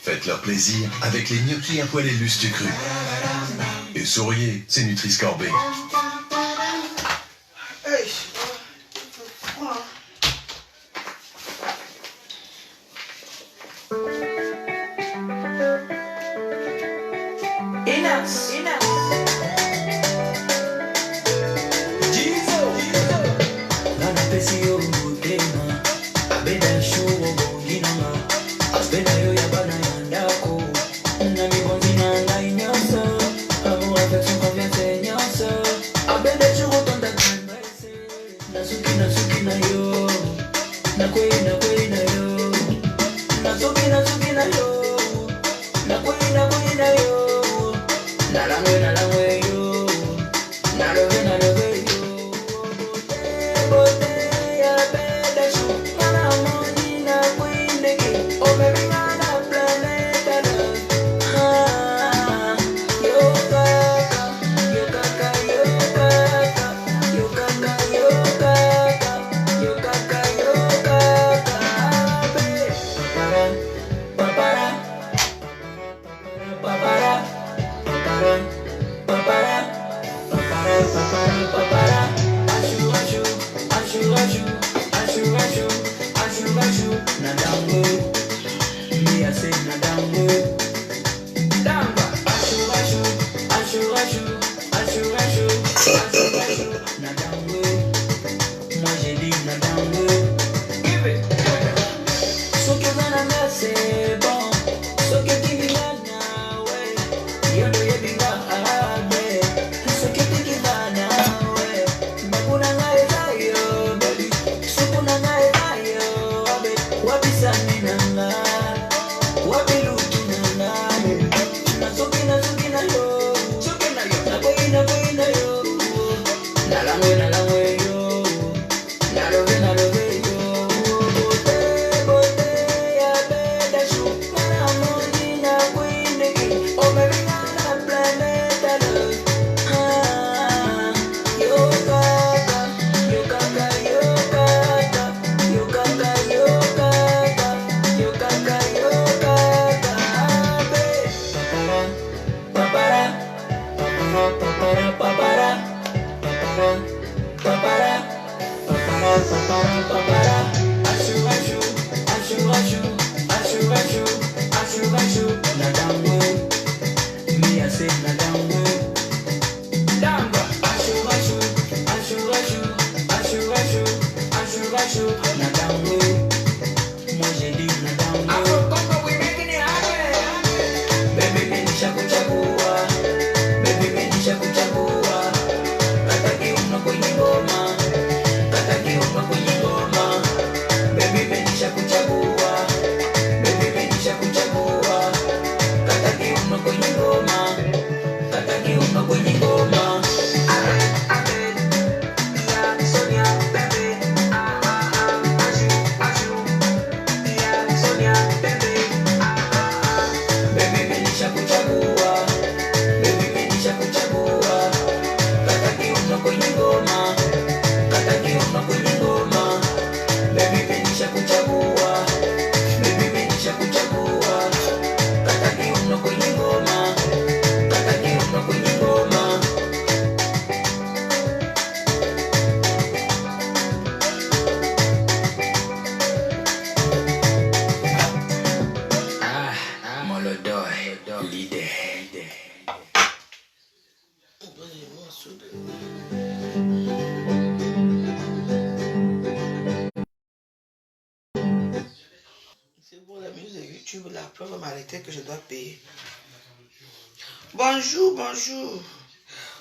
Faites leur plaisir avec les gnocchis à poêler Lustucru. Et souriez, c'est Nutri-Score B. Que je dois payer. Bonjour, bonjour.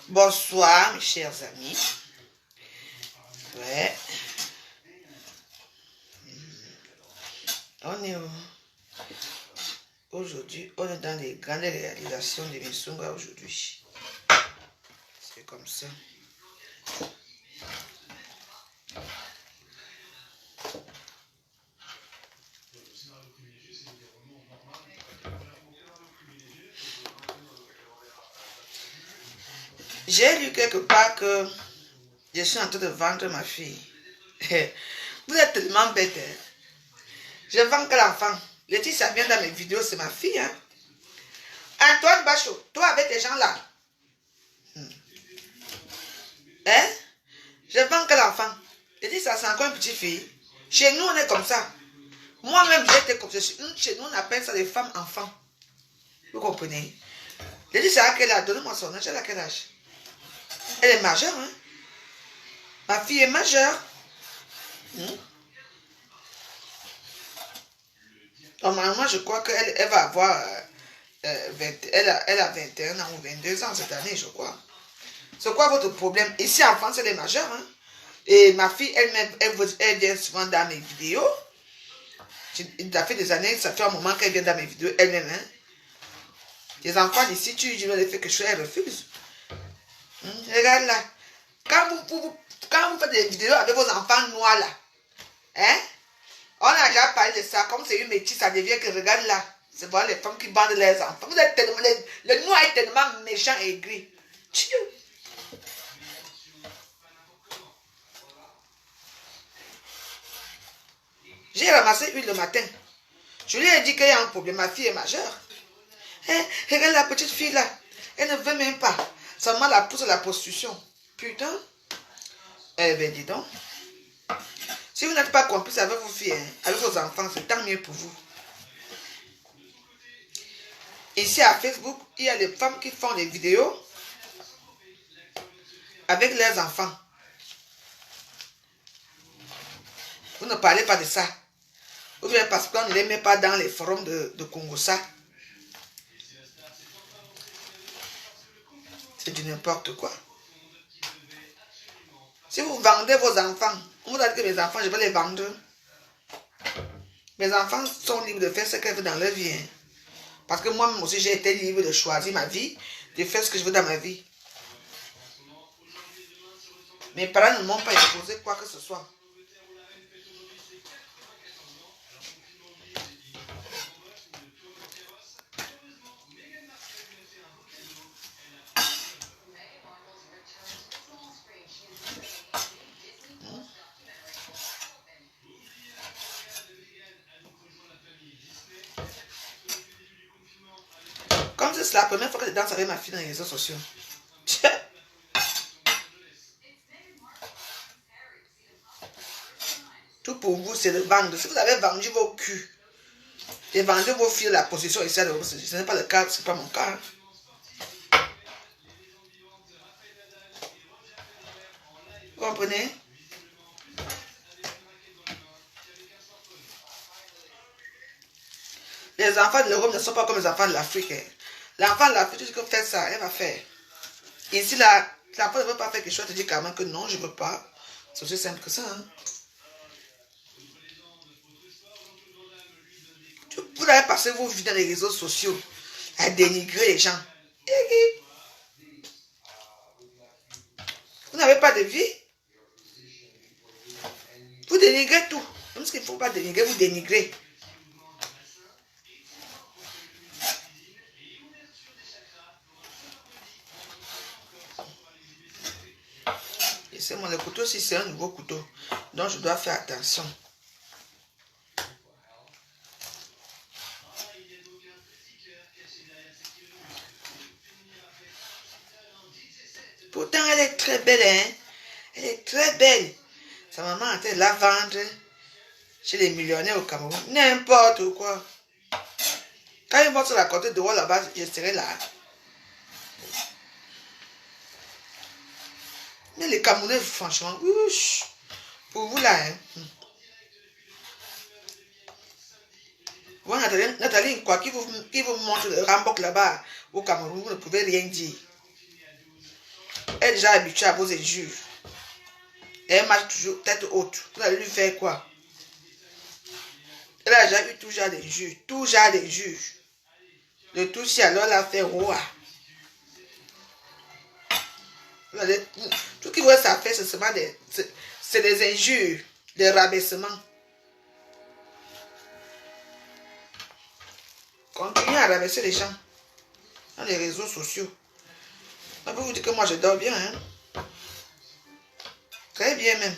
Bonsoir, mes chers amis. Ouais. On est aujourd'hui, on est dans les grandes réalisations de Missunga aujourd'hui. C'est comme ça. J'ai lu quelque part que je suis en train de vendre ma fille. Vous êtes tellement bête. Hein? Je vends que l'enfant. Laetitia vient dans mes vidéos, c'est ma fille. Hein? Antoine Bachot, toi avec les gens là. Hein? Je vends que l'enfant. Laetitia, c'est encore une petite fille. Chez nous, on est comme ça. Moi-même, j'ai été comme ça. Chez nous, on appelle ça les femmes enfants. Vous comprenez? Laetitia, à quel âge? Donnez-moi son âge. Elle a quel âge? Elle est majeure. Hein? Ma fille est majeure. Normalement, je crois qu'elle va avoir... elle a 21 ans ou 22 ans cette année, je crois. C'est quoi votre problème? Ici en France, elle est majeure. Hein? Et ma fille, elle vient souvent dans mes vidéos. Ça fait des années, ça fait un moment qu'elle vient dans mes vidéos elle-même. Hein? Les enfants d'ici, tu dis le fait que je suis, elle refuse. Regarde là. Quand vous faites des vidéos avec vos enfants noirs là, hein? On a déjà parlé de ça. Comme c'est une métisse, ça devient que regarde là. C'est voir les femmes qui bandent leurs enfants. Vous êtes tellement, le noir est tellement méchant et gris. J'ai ramassé une le matin. Je lui ai dit qu'il y a un problème. Ma fille est majeure. Hein? Regarde la petite fille là. Elle ne veut même pas. Seulement la pousse à la prostitution. Putain. Eh bien, dis donc. Si vous n'êtes pas complice avec vos filles, hein, avec vos enfants, c'est tant mieux pour vous. Ici à Facebook, il y a des femmes qui font des vidéos avec leurs enfants. Vous ne parlez pas de ça. Ou bien parce qu'on ne les met pas dans les forums de Congossa. C'est du n'importe quoi. Si vous vendez vos enfants, vous dites que mes enfants, je vais les vendre. Mes enfants sont libres de faire ce qu'ils veulent dans leur vie. Hein. Parce que moi-même aussi, j'ai été libre de choisir ma vie, de faire ce que je veux dans ma vie. Mes parents ne m'ont pas imposé quoi que ce soit. Comme c'est la première fois que je danse avec ma fille dans les réseaux sociaux. Tout pour vous, c'est de vendre. Si vous avez vendu vos culs et vendu vos filles la position ici, ce n'est pas le cas, ce n'est pas mon cas. Vous comprenez? Les enfants de l'Europe ne sont pas comme les enfants de l'Afrique. Hein. L'enfant de l'Afrique, tu dis que fait ça, elle va faire. Ici, là, l'enfant ne veut pas faire quelque chose, tu dis quand même que non, je ne veux pas. C'est aussi simple que ça. Hein. Vous avez passé vos vies dans les réseaux sociaux à dénigrer les gens. Vous n'avez pas de vie. Vous dénigrez tout. Même ce qu'il ne faut pas dénigrer, vous dénigrez. Laissez-moi le couteau, si c'est un nouveau couteau. Donc je dois faire attention. Pourtant, elle est très belle, hein. Elle est très belle. Sa maman a été la vendre chez les millionnaires au Cameroun. N'importe quoi. Quand ils vont sur la côte de haut là-bas, je serai là. Mais les Camerounais, franchement, ouch, pour vous là, hein. Vous, Nathalie, quoi, qui vous montre le Rambok là-bas au Cameroun, vous ne pouvez rien dire. Elle est déjà habituée à vos injures. Elle marche toujours tête haute. Vous allez lui faire quoi? Elle a déjà eu tout genre d'injures. Tout genre d'injures. Le tout si alors elle a fait roi. Tout ce qu'il veut ça faire, c'est seulement des injures, des rabaissements. Continuez à rabaisser les gens dans les réseaux sociaux. Je peux vous dire que moi je dors bien. Hein? Très bien même.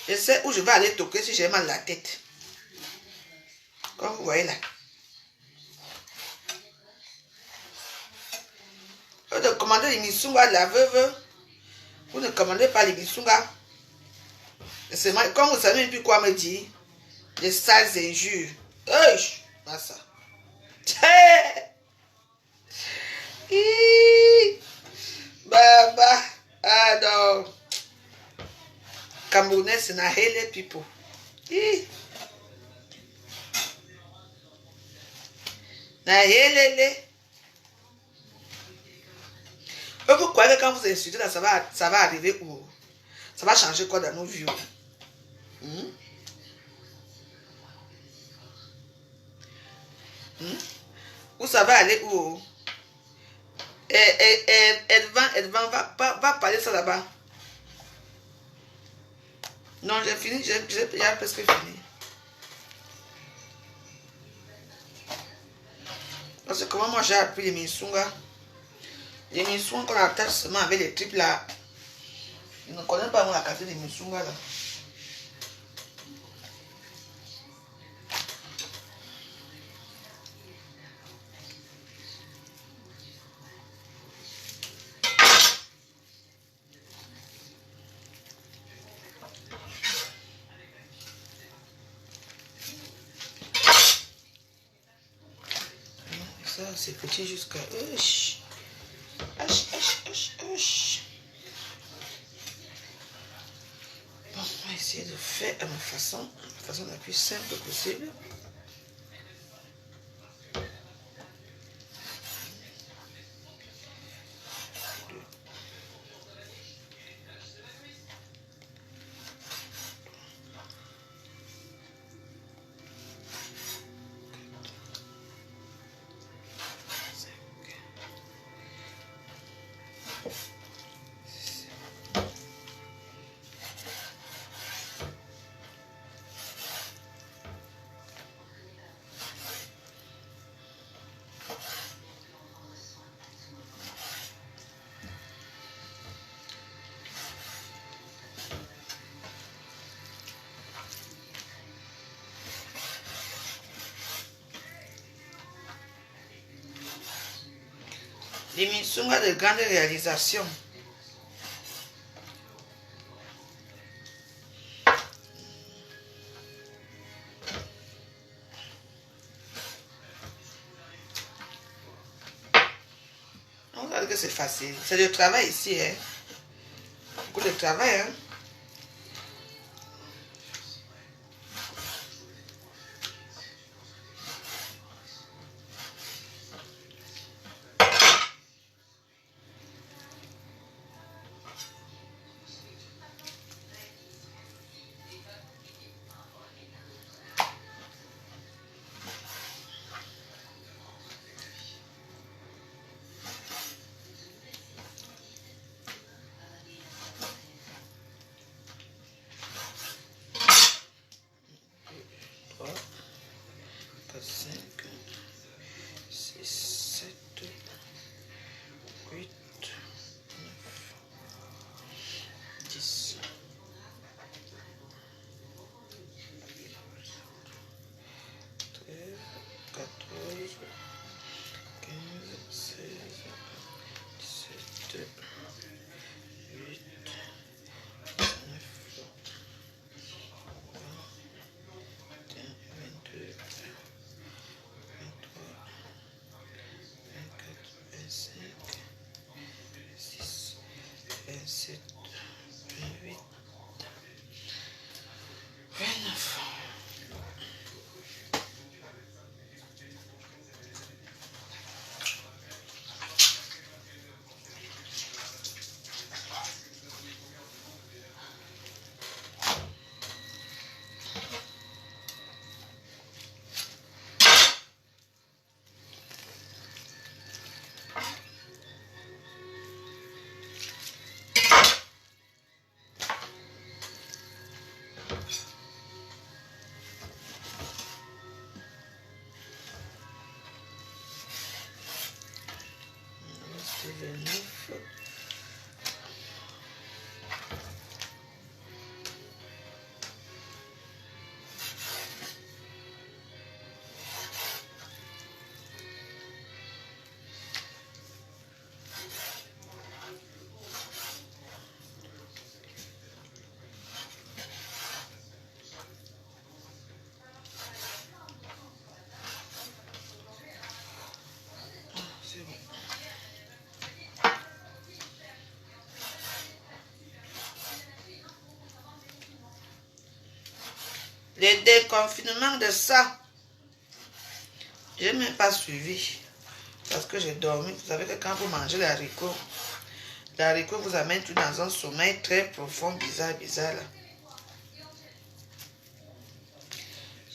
Je sais où je vais aller toquer si j'ai mal à la tête. Comme vous voyez là. Vous ne commandez les misunga de la veuve. Vous ne commandez pas les misunga. Comme vous savez même plus quoi me dire. Les sales injures. Pas ça. Baba. Ah non. Camerounais, c'est na hele people. Na hele. Vous croyez que quand vous insultez là, ça va arriver où? Ça va changer quoi dans nos vies? Où ça va aller où? Edvan va parler ça là-bas. Non, j'ai fini, j'ai presque fini. Parce que comment moi j'ai appris les misunga? Les misunga qu'on attache seulement avec les tripes là. Je ne connais pas moi la qualité des misunga là. Ça c'est petit jusqu'à... Bon, on va essayer de faire à ma façon, la plus simple possible. Les misunga de grande réalisation. On va dire que c'est facile. C'est du travail ici, hein. Beaucoup de travail, hein. Les déconfinements de ça. Je n'ai même pas suivi. Parce que j'ai dormi. Vous savez que quand vous mangez les haricots vous amène tout dans un sommeil très profond, bizarre là.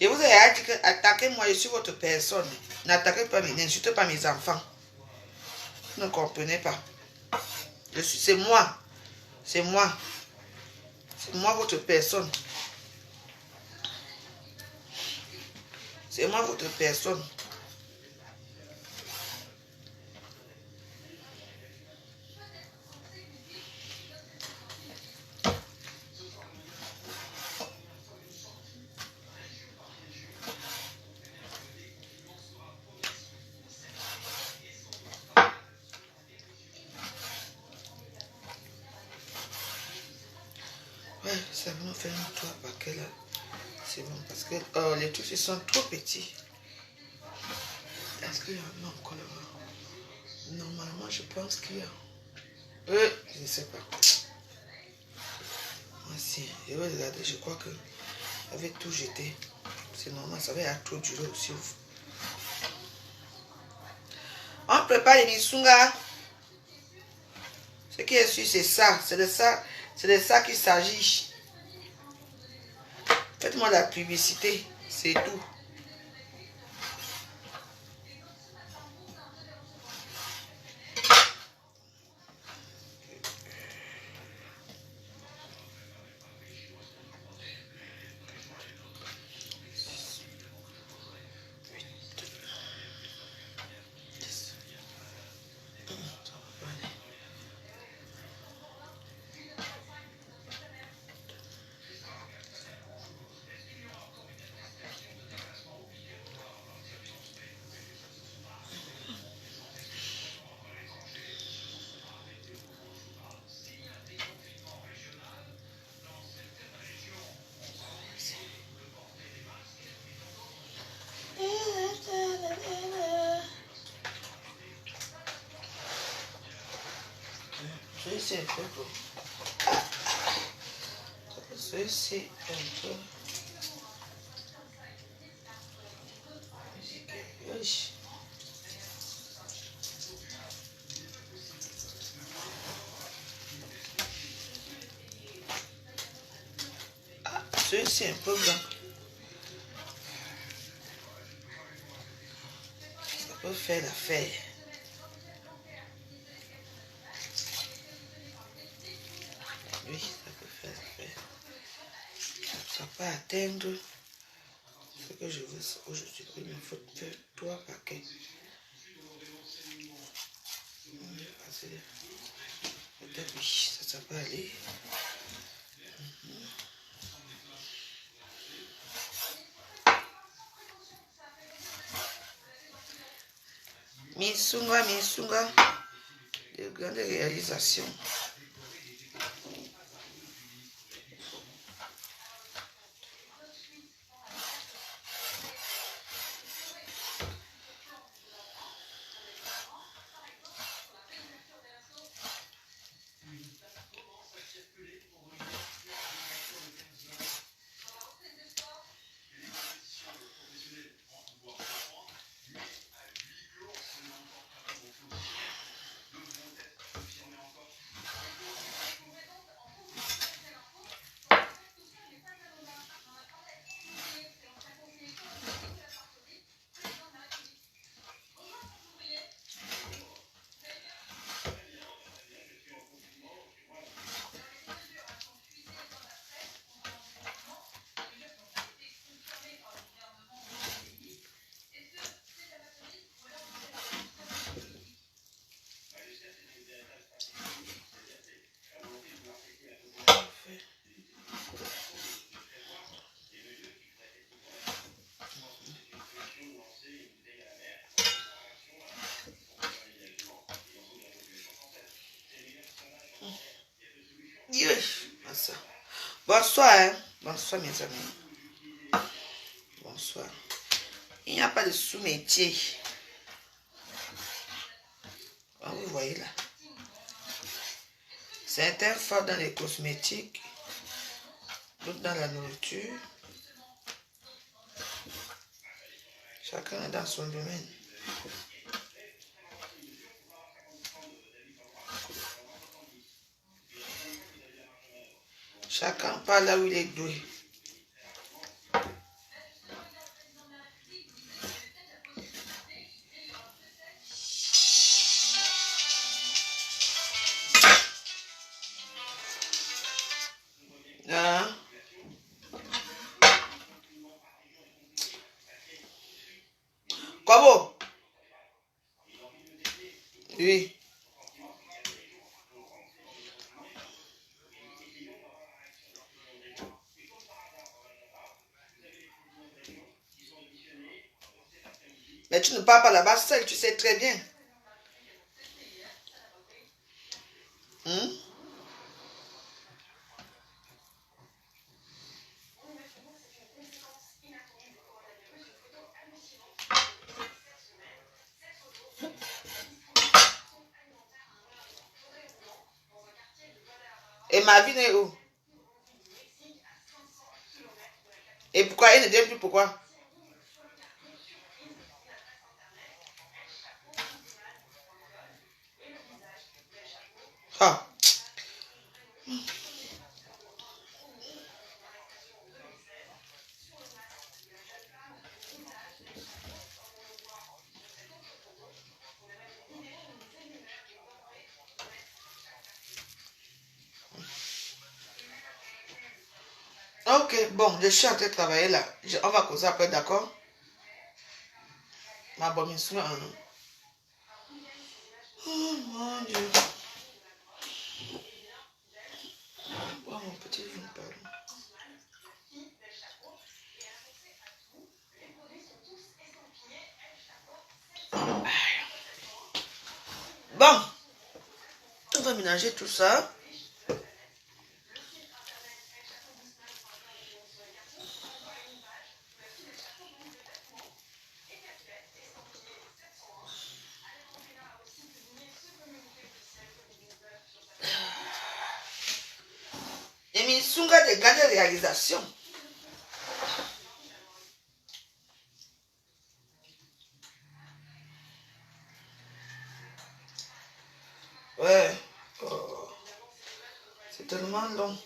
Je vous ai dit que attaquez-moi, je suis votre personne. N'attaquez pas n'insultez pas mes enfants. Vous ne comprenez pas. C'est moi. C'est moi. C'est moi votre personne. C'est moi votre personne. Ouais, ça va nous faire un 3 paquets là. C'est bon parce que les trucs ils sont trop petits. Est-ce qu'il y en a encore là-bas? Normalement, je pense qu'il y a. Je ne sais pas. Moi, si, je vais regarder, je crois que avec tout jeté. C'est normal, ça va être trop duré aussi. On prépare les misunga. Ce qui est sûr, c'est ça. C'est de ça qu'il s'agit. Faites-moi la publicité. C'est tout. C'est un peu beau. Ceci un peu. Ah, ceci un peu blanc. Ça peut faire l'affaire. Oui, ça peut faire l'affaire. Ça peut atteindre ce que je veux aujourd'hui. Il me faut faire 3 paquets. Peut-être oui, ça peut aller. Misunga, de grandes réalisations. Bonsoir, hein? Bonsoir mes amis. Bonsoir. Il n'y a pas de sous-métier. Oh, vous voyez là. Certains forts dans les cosmétiques, d'autres dans la nourriture. Chacun est dans son domaine. Chacun parle là où il est doué. Hein? Comment? Oui. Mais tu ne pars pas là-bas seul, tu sais très bien. Hein? Et Marvin est où? Et pourquoi il ne vient plus? Pourquoi? Ah. Ok, bon, je suis en train de travailler là. On va causer après, d'accord? Ma bonne mission. Oh mon Dieu. Oh mon petit vin, pardon. Bon, on va mélanger tout ça. Et Minsunga des grandes réalisations. Ouais. Oh, c'est tellement long.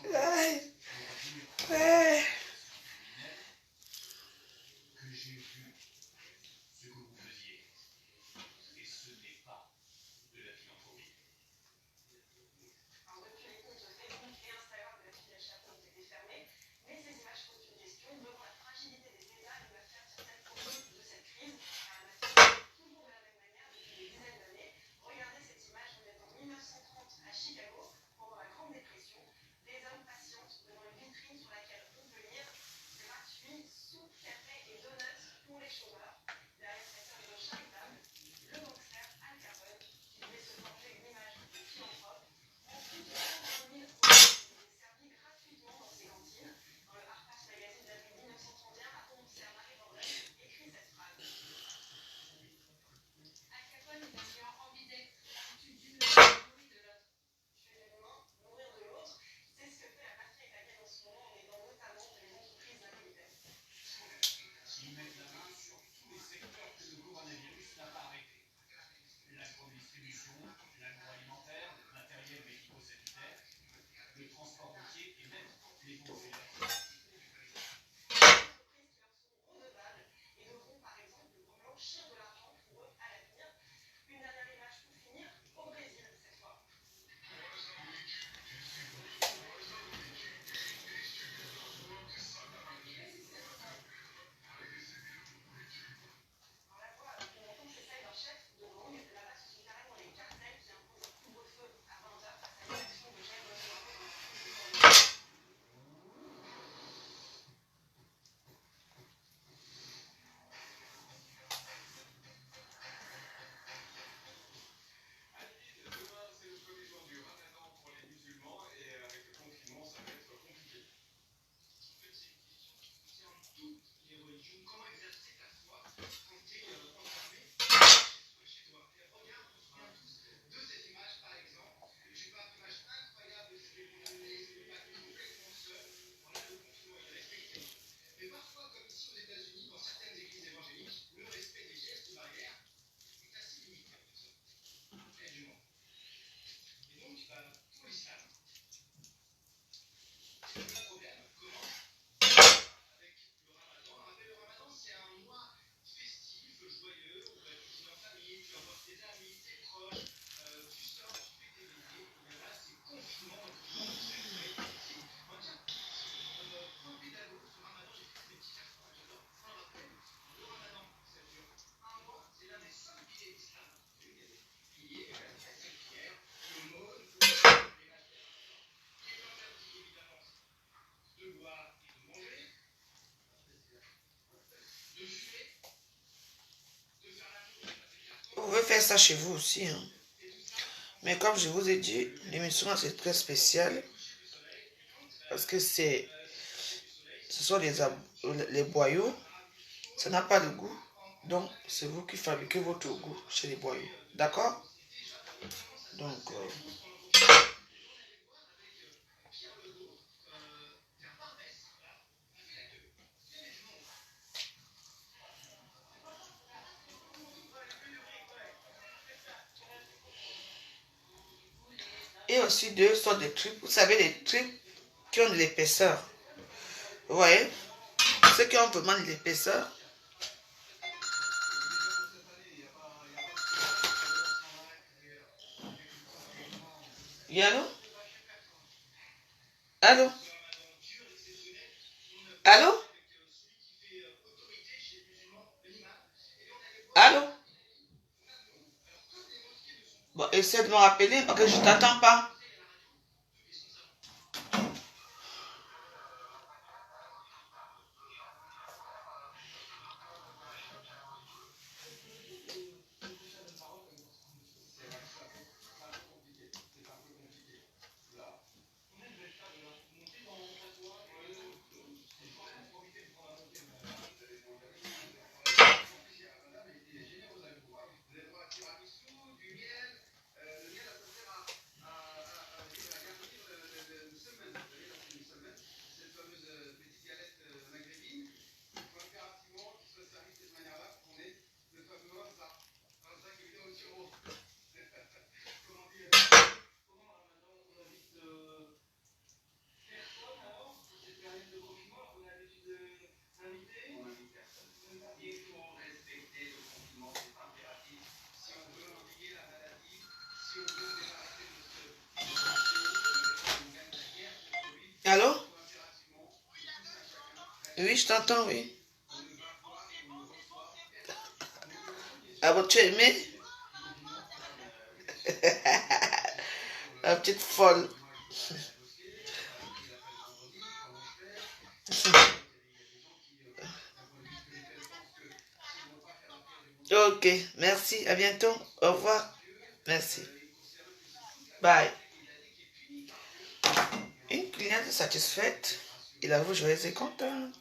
Ouais. Ouais. faire ça chez vous aussi. Hein. Mais comme je vous ai dit, l'émission c'est très spécial. Parce que ce sont les boyaux. Ça n'a pas de goût. Donc, c'est vous qui fabriquez votre goût chez les boyaux. D'accord? Donc, et aussi deux sortes de tripes. Vous savez, les tripes qui ont de l'épaisseur. Vous voyez? Ceux qui ont vraiment de l'épaisseur. Oui, allô? Allô? Allô? Allô? Bon, essaie de me rappeler parce que je ne t'attends pas. Allô? Oui, je t'entends, oui. Ah bon, tu as aimé? La petite folle. Ok, merci, à bientôt. Au revoir. Merci. Bye. Une cliente satisfaite. Il avoue joyeuse et contente.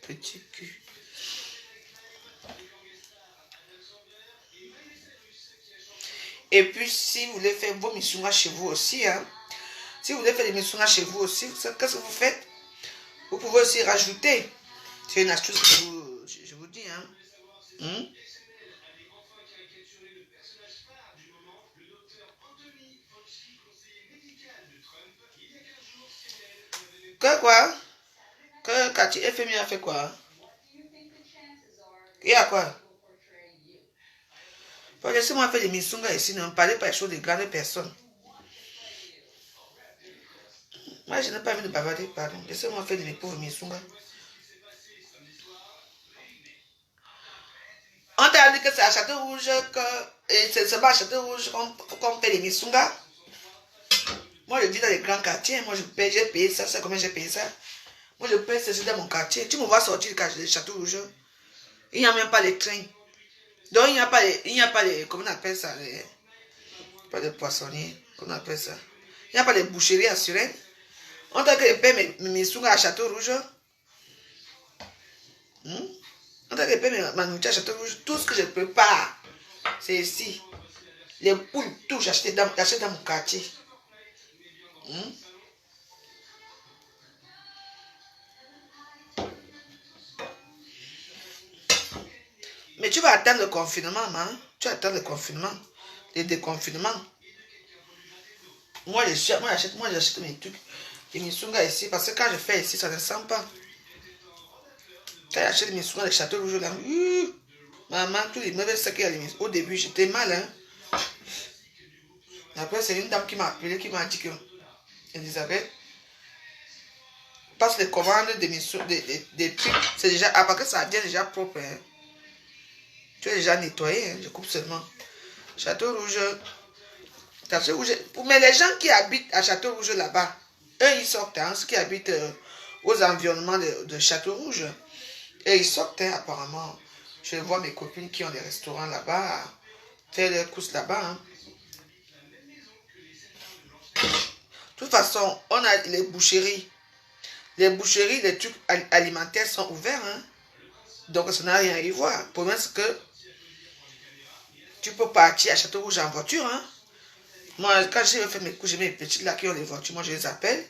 Petit cul. Et puis, si vous voulez faire vos missungas chez vous aussi, hein, si vous voulez faire des missungas chez vous aussi, qu'est-ce que vous faites? Vous pouvez aussi rajouter. C'est une astuce que je vous dis. Hein. Hmm? Que quoi? Que Cathy FMI a fait quoi? Il y a quoi? Laissez-moi faire des missungas ici, ne me parlez pas des choses de grandes personnes. Moi, je n'ai pas envie de bavarder, pardon. Laissez-moi faire de mes pauvres missungas. On t'a dit que c'est à Château-Rouge que. Et c'est pas à Château-Rouge qu'on fait les missungas. Moi, je dis dans les grands quartiers, moi, j'ai payé ça. C'est combien j'ai payé ça? Moi, je paye ceci dans mon quartier. Tu me vois sortir du Château-Rouge. Il n'y a même pas les trains. Donc, il n'y a pas les. Comment on appelle ça? Pas de poissonniers. Comment on appelle ça? Il n'y a pas de boucheries assurées. On t'a que je paye mes missungas à Château-Rouge. On t'a que je paye ma nourriture à Château-Rouge. Tout ce que je prépare, c'est ici. Les poules, tout, j'achète dans mon quartier. Mais tu vas attendre le confinement, hein? Tu attends le confinement, le déconfinement. Moi, j'achète mes trucs, les missungas ici, parce que quand je fais ici, ça ne sent pas. Quand j'achète mes missungas de Château Rouge, là, maman, tous les mauvais sacs qu'il y a au début, j'étais mal, hein? Après, c'est une dame qui m'a appelé, qui m'a dit que, Elisabeth, passe les commandes d'émission, des trucs, c'est déjà, après que ça devient déjà propre. Hein. Tu es déjà nettoyé, hein, je coupe seulement. Château Rouge. Château Rouge. Mais les gens qui habitent à Château Rouge là-bas, eux ils sortent, hein, ceux qui habitent aux environnements de Château Rouge, et ils sortent hein, apparemment. Je vois mes copines qui ont des restaurants là-bas, faire leurs courses là-bas. Hein. De toute façon, on a les boucheries. Les boucheries, les trucs alimentaires sont ouverts. Hein. Donc ça n'a rien à y voir. Le problème c'est que tu peux partir à Château Rouge en voiture. Hein. Moi, quand j'ai fait mes courses, j'ai mes petites là qui ont les voitures, moi je les appelle.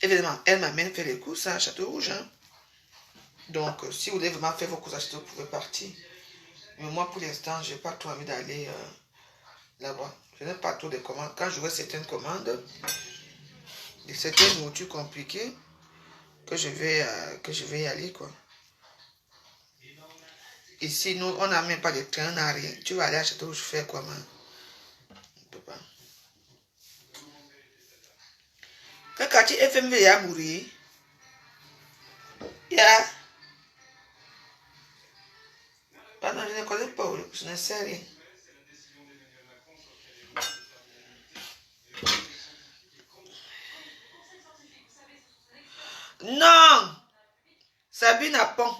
Évidemment, elles m'amènent faire les courses à Château Rouge. Hein. Donc, si vous voulez vraiment faire vos courses à Château, vous pouvez partir. Mais moi, pour l'instant, je n'ai pas trop envie d'aller là-bas. Je n'ai pas trop de commandes. Quand je vois certaines commandes, de certaines moutures compliquées, que je vais y aller, quoi. Ici, nous, on n'a même pas de train, on n'a rien. Tu vas aller à Château Rouge faire quoi, man? On peut pas. Quand quartier FMV a mouru, il y a... Pardon, je ne connais pas, je ne sais rien. Non! Sabine Apon,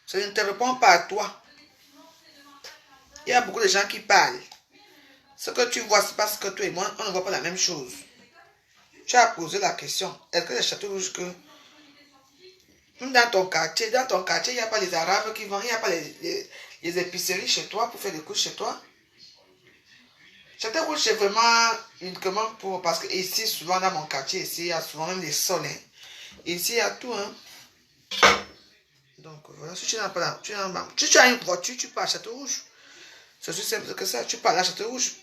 ça ne te répond pas à toi. Il y a beaucoup de gens qui parlent. Ce que tu vois, c'est parce que toi et moi, on ne voit pas la même chose. Tu as posé la question. Est-ce que les Châteaux Rouges que... Même dans ton quartier, il n'y a pas les Arabes qui vont, il n'y a pas les épiceries chez toi pour faire des courses chez toi. Château Rouge, c'est vraiment uniquement pour... Parce que ici, souvent dans mon quartier, ici, il y a souvent même des sols. Hein. Ici, il y a tout. Hein. Donc voilà, si tu n'as pas là, si tu as une voiture, tu pars à Château Rouge. C'est aussi simple que ça. Tu pars à Château Rouge.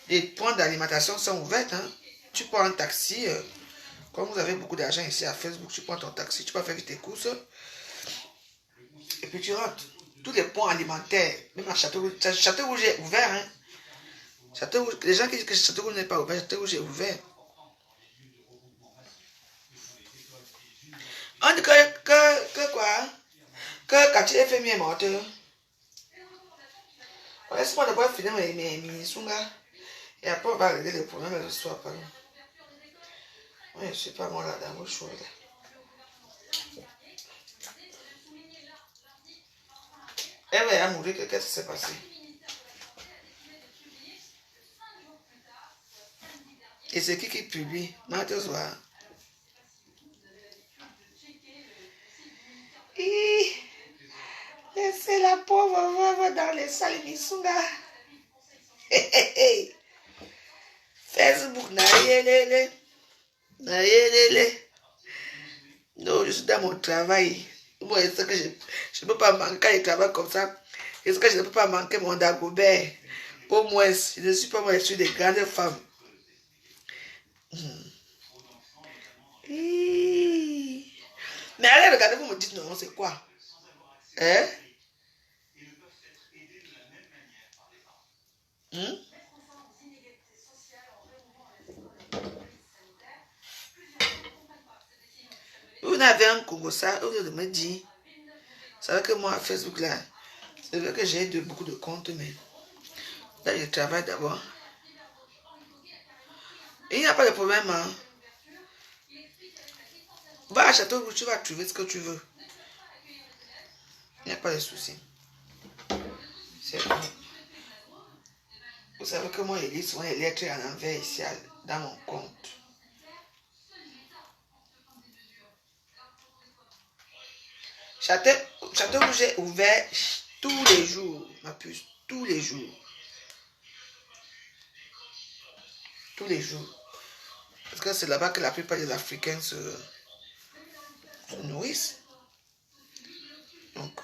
Les points d'alimentation sont ouverts. Hein. Tu prends un taxi. Comme vous avez beaucoup d'argent ici à Facebook, tu prends ton taxi, tu peux faire vite tes courses. Et puis tu rentres. Tous les points alimentaires, même à Château Rouge. Château Rouge est ouvert. Hein. Château Rouge, les gens qui disent que Château Rouge n'est pas ouvert, Château Rouge est ouvert. On dit que quoi? Que quartier FMI est mort. Laisse-moi d'abord finir mes mini-sungas. Et après, on va régler les problèmes le soir. Oui, je ne suis pas moi là dans vos choses. Elle va mourir, qu'est-ce qui s'est passé? Et c'est qui publie? Mathis-Soir. Laissez la pauvre veuve dans les salles Missunga. Facebook, naïelele. Non, je suis dans mon travail. Moi, est-ce que je ne peux pas manquer le travail comme ça? Est-ce que je ne peux pas manquer mon Dagobert? Au moins, je ne suis pas moi, je suis des grandes femmes. Mais allez, regardez, vous me dites non, c'est quoi? Hein? Vous n'avez un Congo ça, au lieu de me dire. C'est vrai que moi, à Facebook, là, c'est vrai que j'ai beaucoup de comptes, mais là, je travaille d'abord. Il n'y a pas de problème, hein. Va à Château Rouge, tu vas trouver ce que tu veux. Il n'y a pas de souci. C'est bon. Vous savez que moi, je lis souvent les lettres en envers ici, dans mon compte. Château Rouge est ouvert tous les jours, ma puce, tous les jours. Tous les jours. Parce que c'est là-bas que la plupart des Africains se nourrissent. Donc,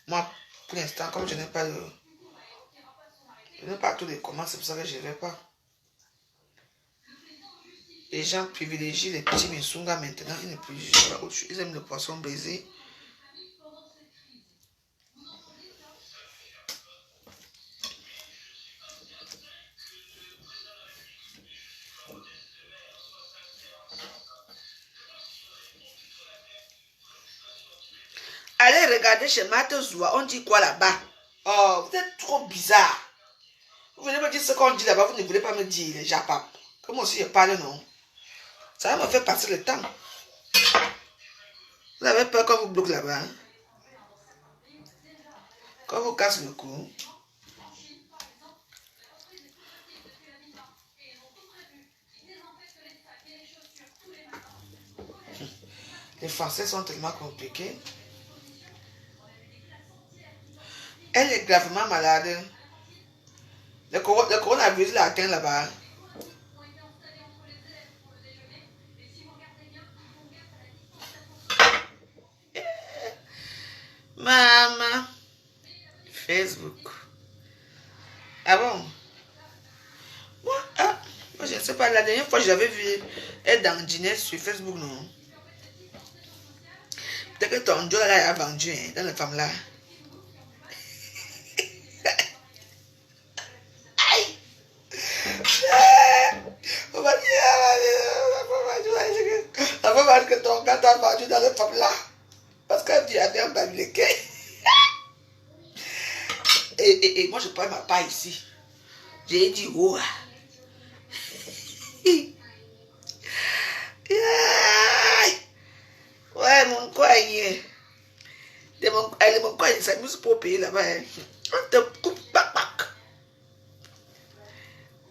moi, pour l'instant, comme je n'ai pas tous les commandes, c'est pour ça que je ne vais pas. Les gens privilégient les petits Missunga maintenant, ils ne privilégient pas autre chose. Ils aiment le poisson brisé. regardé chez Matezoua, on dit quoi là-bas? Oh, vous êtes trop bizarre. Vous venez me dire ce qu'on dit là-bas, vous ne voulez pas me dire, les japap. Comme aussi je parle, non? Ça va me faire passer le temps. Vous avez peur qu'on vous bloque là-bas? Hein? Qu'on vous casse le cou? Les Français sont tellement compliqués. Elle est gravement malade. Le coronavirus l'a atteint là-bas. Maman. Facebook. Ah bon? Moi, je ne sais pas. La dernière fois, j'avais vu elle dans dîner sur Facebook, non? Peut-être que ton Joe là a vendu hein, dans la femme là. Aïe! On va dire, la femme a dit que ton gars t'a vendu dans la femme là. Parce qu'elle dit à bien babiléqué. Et moi je prends ma part ici. J'ai dit, oh. Ouais, mon coin, elle est mon coin, il s'amuse pour payer là-bas. On te coupe, bac, bac.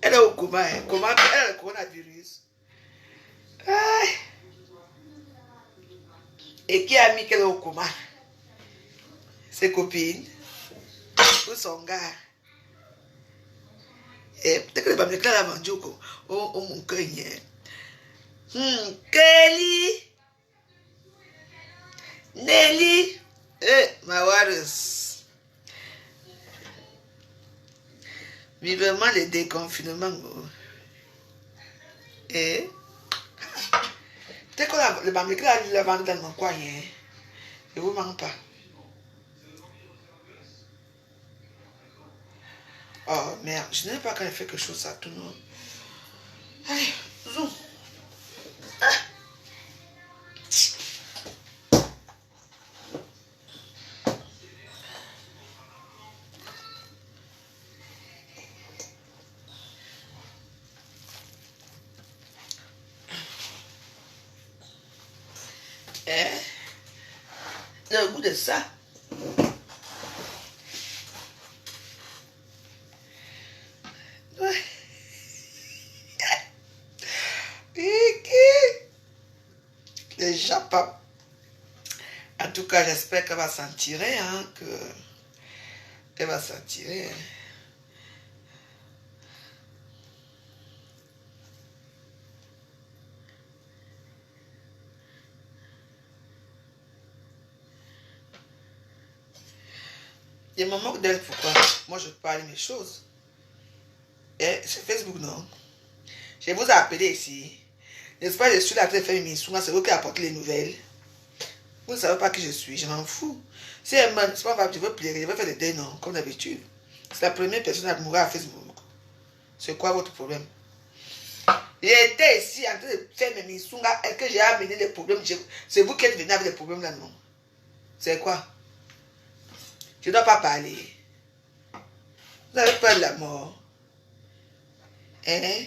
Elle est au coma, hein. Comment elle a le coronavirus. Aïe. Et qui a mis qu'elle est au coma? Ses copines. Ou son gars. Et peut-être que le Bamileke l'a vendu au mon cœur. Kelly. Nelly. Mawarus. Vivement le déconfinement. Et peut-être que le Bamileke l'a vendu dans mon coin. Je ne vous manque pas. Oh merde, je n'aime pas quand elle fait quelque chose à tout le monde. Allez, zoom. Ah. Le goût de ça. Les japap. En tout cas, j'espère qu'elle va s'en tirer, hein, qu'elle va s'en tirer. Il me moque d'elle, pourquoi? Moi, je parle mes choses. Et c'est Facebook, non? Je vous ai appelé ici. N'est-ce pas, je suis là, très féminine. Souvent, c'est vous qui apportez les nouvelles. Vous ne savez pas qui je suis, je m'en fous. Si elle m'aime, c'est pas grave, je veux pleurer, je veux faire des deuils, non, comme d'habitude. C'est la première personne à mourir à Facebook. C'est quoi votre problème? J'étais ici en train de faire mes missungas et que j'ai amené les problèmes. C'est vous qui êtes venu avec les problèmes là, non? C'est quoi? Je ne dois pas parler. Vous avez peur de la mort. Hein?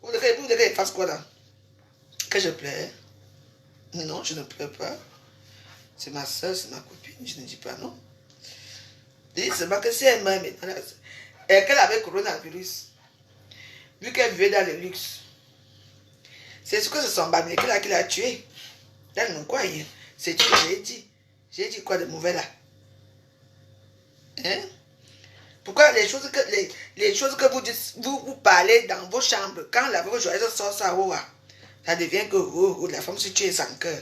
Vous voulez que je fasse quoi là? Que je pleure? Non, je ne pleure pas. C'est ma soeur, c'est ma copine, je ne dis pas non. Je dis seulement que si elle meurt maintenant, et qu'elle avait coronavirus, vu qu'elle vivait dans le luxe, c'est ce que ce sont Bamileke là qui l'a tué. Dans mon coin, c'est ce que j'ai dit. J'ai dit quoi de mauvais là? Hein? Pourquoi les choses que vous dites, vous parlez dans vos chambres, quand la veuve joyeuse sort ça, ça devient que la femme se tue sans cœur.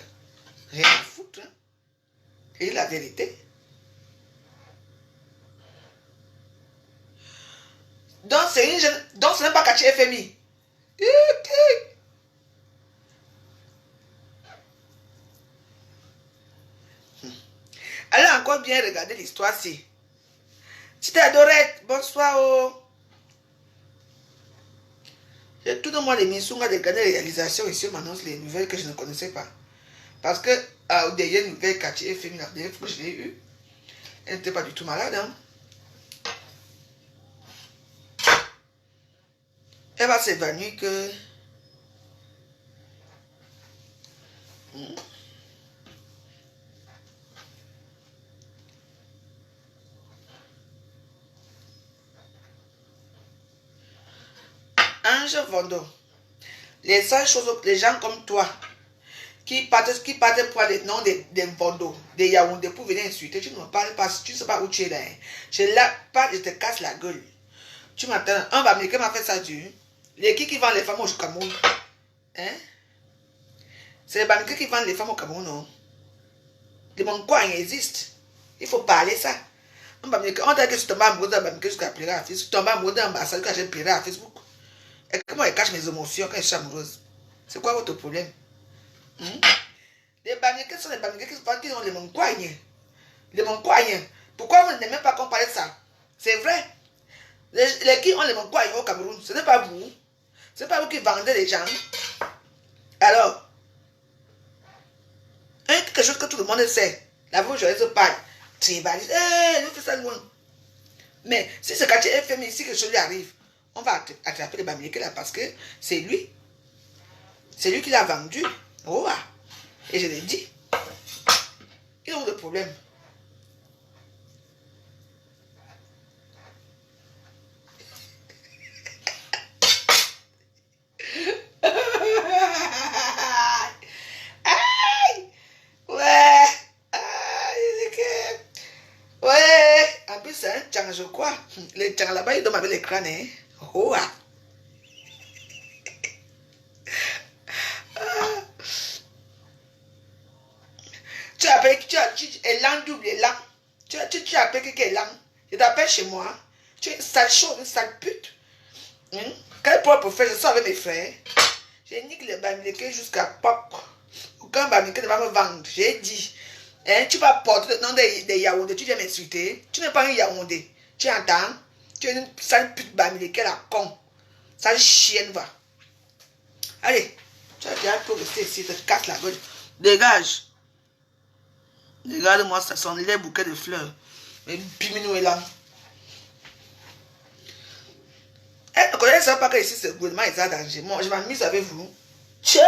Rien à foutre. Hein? Et la vérité. Donc c'est une jeune. Donc ce n'est pas Kachi FMI. Elle a encore bien regardé l'histoire-ci. C'était Adorette, bonsoir. Oh. J'ai tout de moi les missions de regarder les réalisations ici, on m'annonce les nouvelles que je ne connaissais pas. Parce que au dernier nouvelle quartier FMI, la dernière fois que je l'ai eu, elle n'était pas du tout malade. Hein. Elle va s'évanouir que... Ange Vondo, les seules choses, les gens comme toi, qui partent pour les noms des Vondo, des Yaoundé pour venir insulter, tu ne me parles pas, tu ne sais pas où tu es là. Hein. Je te casse la gueule. Tu m'attends, un Bamileke m'a fait ça dur. Les qui vendent les femmes au Cameroun. Hein? C'est les Bamileke qui vendent les femmes au Cameroun, non? De mon coin, il existe. Il faut parler ça. Un Bamileke, on t'a dit que tu tombes amoureux d'un Bamileke jusqu'à pleurer à Facebook. Tu tombes amoureux d'un ambassadeur quand j'ai pleuré à Facebook. Et comment elle cache mes émotions quand je suis amoureuse? C'est quoi votre problème? Les Bamileke sont les Bamileke qui ont les moncoignes. Les moncoignes. Pourquoi vous n'aimez pas qu'on parle de ça? C'est vrai. Les qui ont les moncoignes au Cameroun, ce n'est pas vous. Ce n'est pas vous qui vendez les gens. Alors, quelque chose que tout le monde sait. La voix, je se parle. Tribaliste. Nous faisons ça loin. Mais si ce quartier est fermé ici, que chose lui arrive, on va attraper les Bamileke là parce que c'est lui. C'est lui qui l'a vendu. Oh, et je l'ai dit. Ils ont des problèmes. Je crois. Les gens là-bas, ils dorment avec les crânes. Hein? Oh, Tu appelles qui tu es lent, double lent. Tu appelles qui est lent. Je t'appelle chez moi. Tu es une sale chose, une sale pute. Quel propre faire, je sors avec mes frères. J'ai niqué les Bamileke jusqu'à pop. Aucun Bamileke ne va me vendre. J'ai dit. Hein, tu vas porter le nom des Yaoundé, tu viens m'insulter. Tu n'es pas un Yaoundé. Tu entends? Tu es une sale pute Bamileke, la con. Sale chienne, va. Allez, tu as déjà tout rester ici, te casse la gueule. Dégage. Regarde-moi, ça sont les bouquets de fleurs. Mais Biminou est là. Elle ne connaît pas que ici, c'est le gouvernement est en danger. Moi, je m'amuse avec vous. Tchè!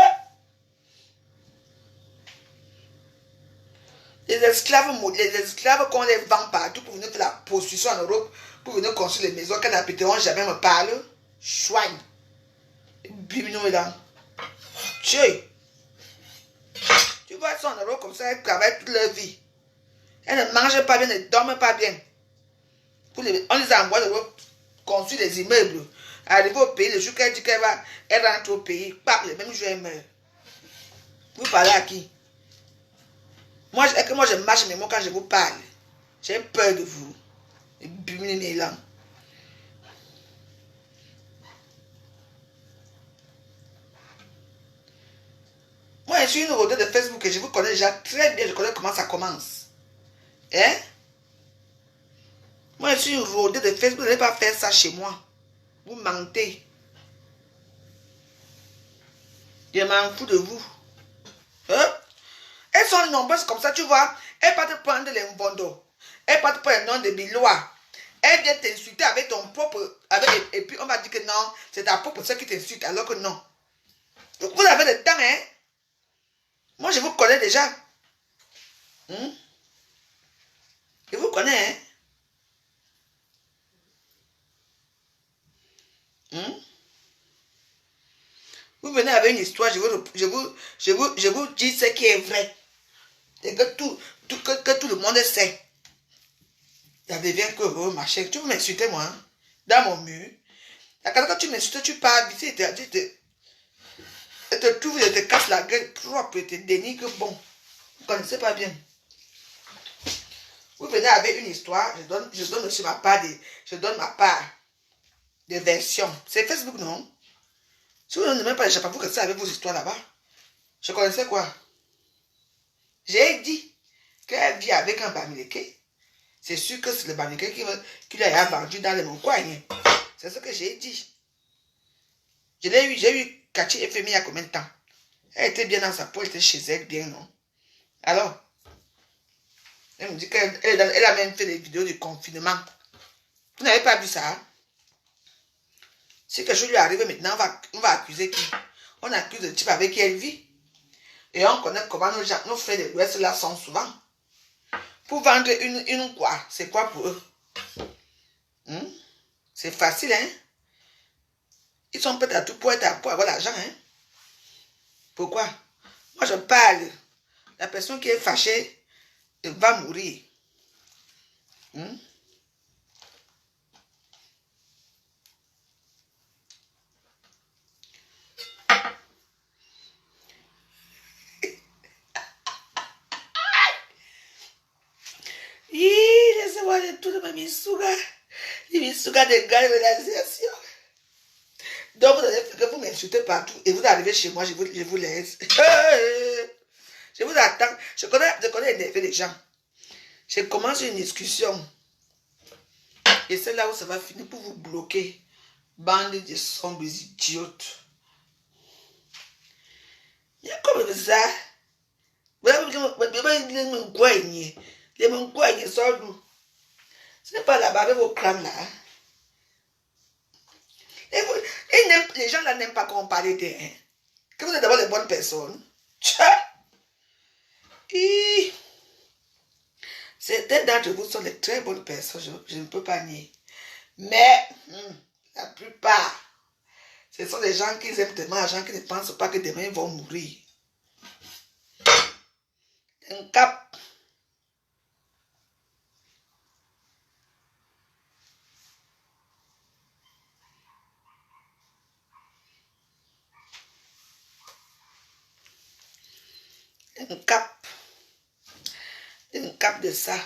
Les esclaves qu'on les vend partout pour venir faire la prostitution en Europe, pour venir construire les maisons, quand n'habiteront jamais me parle. Chouagne. Biminou est là. Tchè! Tu vois, elles sont en Europe comme ça, elles travaillent toute leur vie. Elles ne mangent pas bien, ne dorment pas bien. On les envoie en Europe construire des immeubles. Arriver au pays, le jour qu'elle dit qu'elle rentre au pays, le même jour elle meurt. Vous parlez à qui? Moi, je marche mes mots quand je vous parle. J'ai peur de vous. Et buminer là. Moi, je suis une rodée de Facebook et je vous connais déjà très bien. Je connais comment ça commence. Hein? Moi, je suis une rodée de Facebook. Vous n'allez pas faire ça chez moi. Vous mentez. Je m'en fous de vous. Hein? Elles sont nombreuses comme ça, tu vois. Elles partent prendre les mbondos. Elles partent prendre le nom de Biloua. Elles viennent t'insulter avec ton propre... et puis on va dire que non, c'est ta propre soeur qui t'insulte, alors que non. Donc vous avez le temps, hein. Moi, je vous connais déjà. Je vous connais, hein. Vous venez avec une histoire, je vous dis ce qui est vrai. Et que tout le monde sait. Ça devient que ma chère, tu veux m'insulter moi, hein, dans mon mur. Quand tu m'insultes, tu pars vite, et te trouve, et te casse la gueule propre, et te dénigre, bon. Vous ne connaissez pas bien. Vous venez avec une histoire, je donne aussi ma part de version. C'est Facebook, non? Si vous n'aimez pas les Japonais, vous restez avec vos histoires là-bas. Je connaissais quoi? J'ai dit qu'elle vit avec un Bamileke. C'est sûr que c'est le Bamileke qui l'a vendu dans les montagnes. C'est ce que j'ai dit. J'ai eu Cathy FMI il y a combien de temps? Elle était bien dans sa peau, elle était chez elle, bien, non? Alors, elle me dit qu'elle a même fait des vidéos de confinement. Vous n'avez pas vu ça? Hein? Si quelque chose lui arrive maintenant, on va accuser qui? On accuse le type avec qui elle vit. Et on connaît comment nos frères de l'Ouest là sont souvent. Pour vendre une quoi? C'est quoi pour eux? C'est facile, hein? Ils sont prêts à tout pour avoir l'argent, hein? Pourquoi? Moi, je parle. La personne qui est fâchée va mourir. Laissez-moi de tout de ma misuga. Les misuga de galvanisation. Donc, vous allez faire que vous m'insultez partout et vous arrivez chez moi, je vous laisse. Je vous attends. Je connais énerver les gens. Je commence une discussion. Et c'est là où ça va finir pour vous bloquer. Bande de sombres idiotes. Il y a comme ça. Vous avez les mengouagnes. Les mengouagnes sont d'où? Ce n'est pas là-bas avec vos crânes là. Les gens là n'aiment pas qu'on parle d'eux. Hein. Que vous êtes d'abord les bonnes personnes. Certains d'entre vous sont de très bonnes personnes, je ne peux pas nier. Mais la plupart, ce sont des gens qui aiment tellement l'argent qui ne pensent pas que demain ils vont mourir. Un cap. Un cap de ça.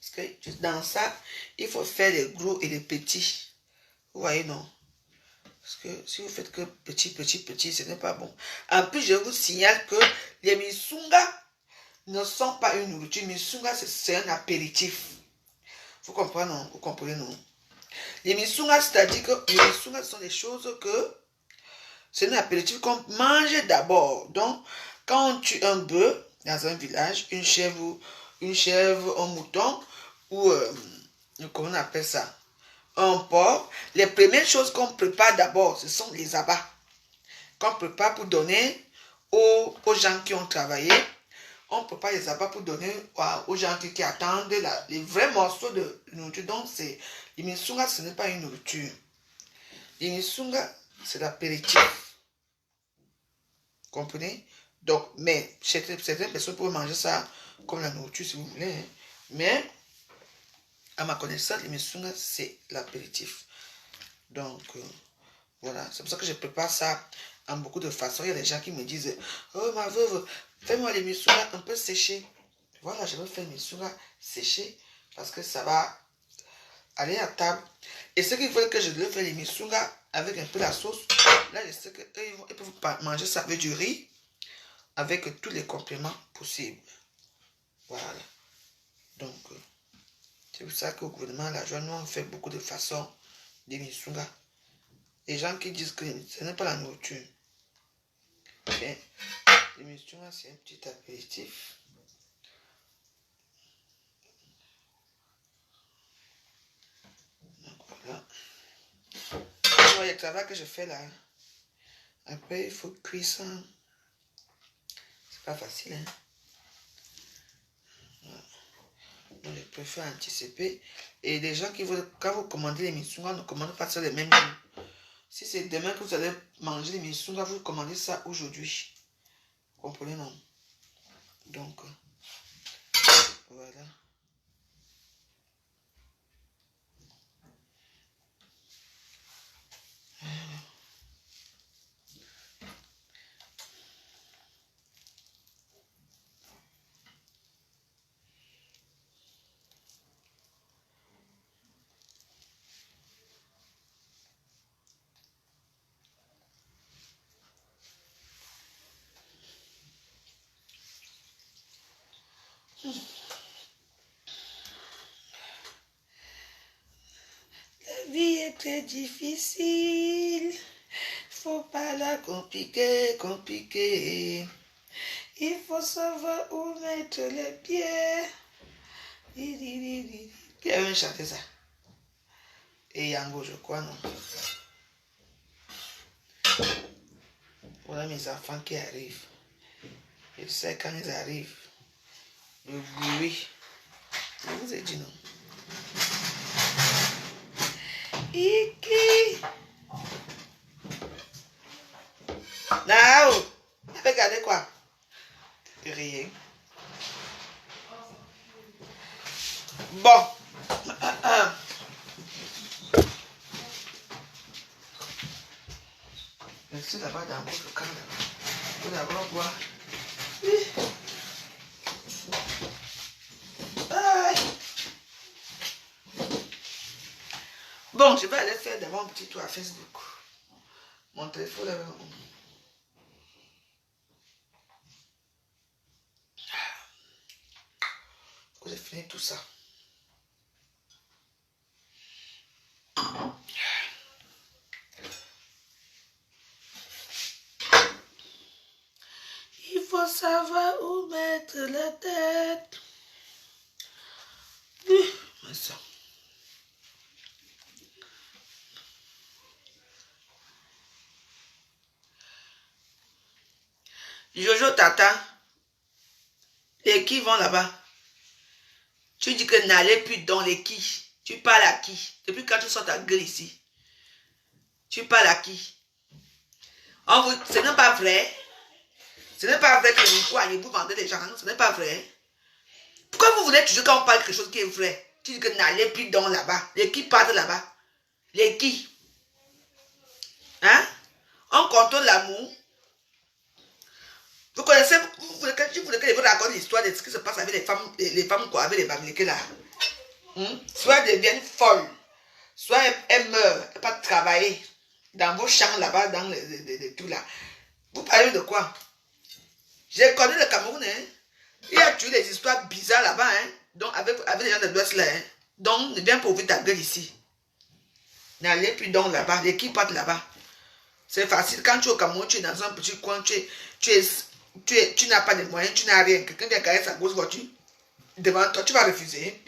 Parce que dans ça, il faut faire les gros et les petits. Vous voyez, non? Parce que si vous faites que petit, ce n'est pas bon. En plus, je vous signale que les misungas ne sont pas une nourriture. Misunga, c'est un apéritif. Vous comprenez, non? Vous comprenez, non? Les misungas, c'est-à-dire que les misungas sont des choses que c'est un apéritif qu'on mange d'abord. Donc, quand on tue un bœuf dans un village, une chèvre, un mouton, ou comment on appelle ça? Un porc, les premières choses qu'on prépare d'abord, ce sont les abats. Qu'on prépare pour donner aux gens qui ont travaillé. On prépare les abats pour donner aux gens qui attendent les vrais morceaux de nourriture. Donc, les misungas, ce n'est pas une nourriture. Les misungas, c'est l'apéritif. Comprenez? Donc, mais certaines personnes peuvent manger ça comme la nourriture si vous voulez. Hein. Mais, à ma connaissance, les misungas, c'est l'apéritif. Donc, voilà. C'est pour ça que je prépare ça en beaucoup de façons. Il y a des gens qui me disent, oh ma veuve, fais-moi les misungas un peu séchés. Voilà, je vais faire les misungas séchés parce que ça va aller à table. Et ceux qui veulent que je leur fasse les misungas avec un peu la sauce, là, je sais qu'eux, ils peuvent manger ça avec du riz, avec tous les compléments possibles. Voilà. Donc, c'est pour ça qu'au gouvernement, la joie, nous, on fait beaucoup de façons des misungas. Les gens qui disent que ce n'est pas la nourriture. Mais les misungas, c'est un petit apéritif. Donc, voilà. Il y a le travail que je fais là. Après, il faut cuire ça. C'est pas facile, hein. Voilà. Donc, je préfère anticiper. Et les gens qui veulent, quand vous commandez les misungas, ne commandez pas ça les mêmes jours. Si c'est demain que vous allez manger les misungas, vous commandez ça aujourd'hui. Vous comprenez, non? Donc, voilà. est très difficile. Faut pas la compliquer, compliquer. Il faut savoir où mettre les pieds. Qui avait chanté ça? Et Yango, je crois, non? Voilà mes enfants qui arrivent. Je sais quand ils arrivent. Le bruit. Je vous ai dit non. Iki. Nao. Regardez quoi? Rien. Bon. Merci là-bas dans votre camp. Vous d'abord boire. Bon, je vais aller faire d'abord un petit tour à Facebook. Mon téléphone là. J'ai fini tout ça. Il faut savoir où mettre la tête. Mais ça. Jojo Tata, les qui vont là-bas? Tu dis que n'allez plus dans les qui. Tu parles à qui? Depuis quand tu sors ta gueule ici? Tu parles à qui? Ce n'est pas vrai. Ce n'est pas vrai que vous vendez des gens. Ce n'est pas vrai. Pourquoi vous voulez toujours quand on parle de quelque chose qui est vrai? Tu dis que n'allez plus dans là-bas. Les qui partent là-bas? Les qui? Hein? On contrôle l'amour. Vous connaissez, vous voulez que je vous raconte l'histoire de ce qui se passe avec les femmes quoi, avec les bamilés là. Soit elles deviennent folles, soit elles meurent, elles ne pas travailler dans vos champs là-bas, dans les tout là. Vous parlez de quoi? J'ai connu le Cameroun, hein. Il y a toujours des histoires bizarres là-bas, hein. Donc avec les gens de l'Ouest là, hein. Donc ne viens pas ouvrir ta gueule ici. N'allez plus donc là-bas, les qui partent là-bas. C'est facile, quand tu es au Cameroun, tu es dans un petit coin, tu n'as pas de moyens, tu n'as rien. Quelqu'un vient garer sa grosse voiture devant toi, tu vas refuser.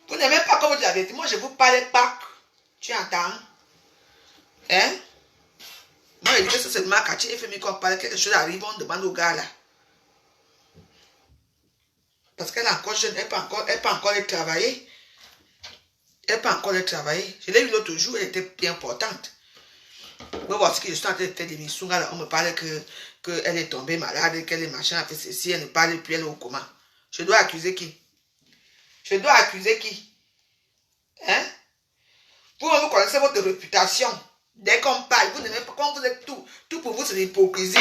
Vous n'aimez pas comme vous dites la vérité. Moi, je vous parle pas. Tu entends? Hein? Moi, je dis que c'est seulement quand tu es fait qu'on parle, quelque chose arrive, on demande au gars là. Parce qu'elle est encore jeune, elle ne peut pas encore aller travailler. Elle ne peut pas encore aller travailler. Je l'ai vu l'autre jour, elle était bien importante. Vous voyez ce que je suis en train de faire des missions là. On me parle qu'elle est tombée malade, qu'elle est machin, elle fait ceci, elle ne parle plus, elle est au coma. Je dois accuser qui? Je dois accuser qui? Hein? Vous connaissez votre réputation. Dès qu'on parle, vous n'aimez pas, quand vous êtes tout pour vous, c'est l'hypocrisie.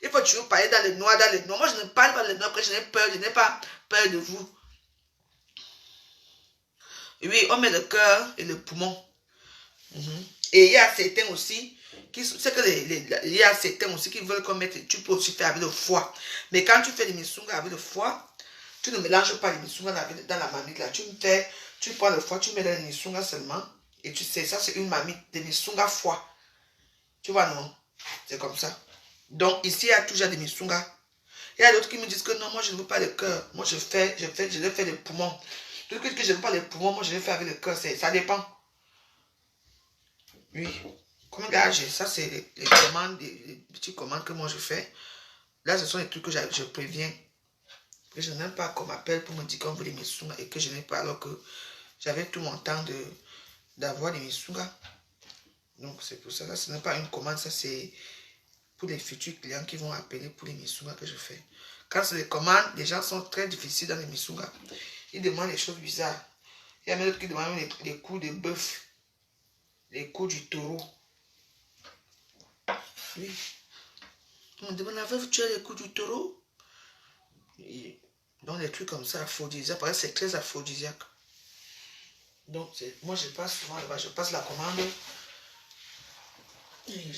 Il faut toujours parler dans le noir, dans le noir. Moi, je ne parle pas dans le noir, parce que je n'ai pas peur de vous. Oui, on met le cœur et le poumon. Et il y a certains aussi, il y a certains aussi qui veulent qu'on mette, tu peux aussi faire avec le foie. Mais quand tu fais des missungas avec le foie, tu ne mélanges pas les missungas dans la marmite là. Tu prends le foie, tu mets dans les missungas seulement. Et tu sais, ça c'est une marmite de missungas foie. Tu vois, non? C'est comme ça. Donc ici, il y a toujours des missungas. Il y a d'autres qui me disent que non, moi je ne veux pas le cœur. Moi je le fais les poumons. Tout que je ne veux pas les poumons, moi je le fais avec le cœur. Ça dépend. Oui. Comme gars, ça c'est les commandes, les petites commandes que moi je fais. Là, ce sont les trucs que je préviens. Que je n'aime pas qu'on m'appelle pour me dire qu'on veut les missungas et que je n'ai pas, alors que j'avais tout mon temps d'avoir des missungas. Donc c'est pour ça, là, ce n'est pas une commande, ça c'est pour les futurs clients qui vont appeler pour les missungas que je fais. Quand c'est des commandes, les gens sont très difficiles dans les missungas. Ils demandent des choses bizarres. Il y a même d'autres qui demandent les coups de bœuf, les coups du taureau. Oui. On me demande, avez-vous tué les coups du taureau? Et donc des trucs comme ça, aphrodisiaque, parce que c'est très aphrodisiaque. Donc moi je passe souvent là-bas, je passe la commande. Et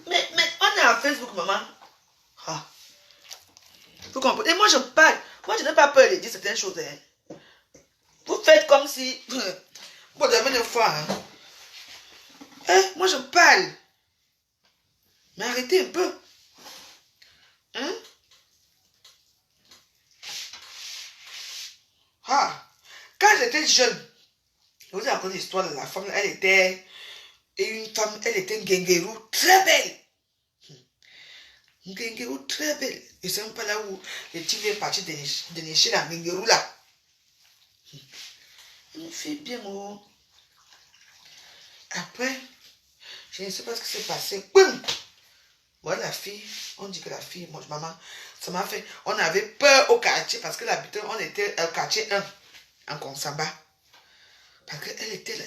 Mais on est à Facebook, maman. Ah. Vous comprenez? Et moi je parle. Moi je n'ai pas peur de dire certaines choses. Hein. Vous faites comme si... Bon, la dernière fois, hein. Moi je parle. Mais arrêtez un peu. Hein? Ah, quand j'étais jeune, je vous ai raconté l'histoire de la femme, elle était une femme, elle était une guinguerou très belle. Une guinguerou très belle. Et c'est même pas là où les types viennent partir dénicher la guinguerou là. Une fille bien, oh. Après, je ne sais pas ce qui s'est passé. Boum! Voilà la fille, on dit que la fille, moi, maman, ça m'a fait, on avait peur au quartier parce que l'habitant, on était au quartier 1, en Konsamba. Parce qu'elle était là,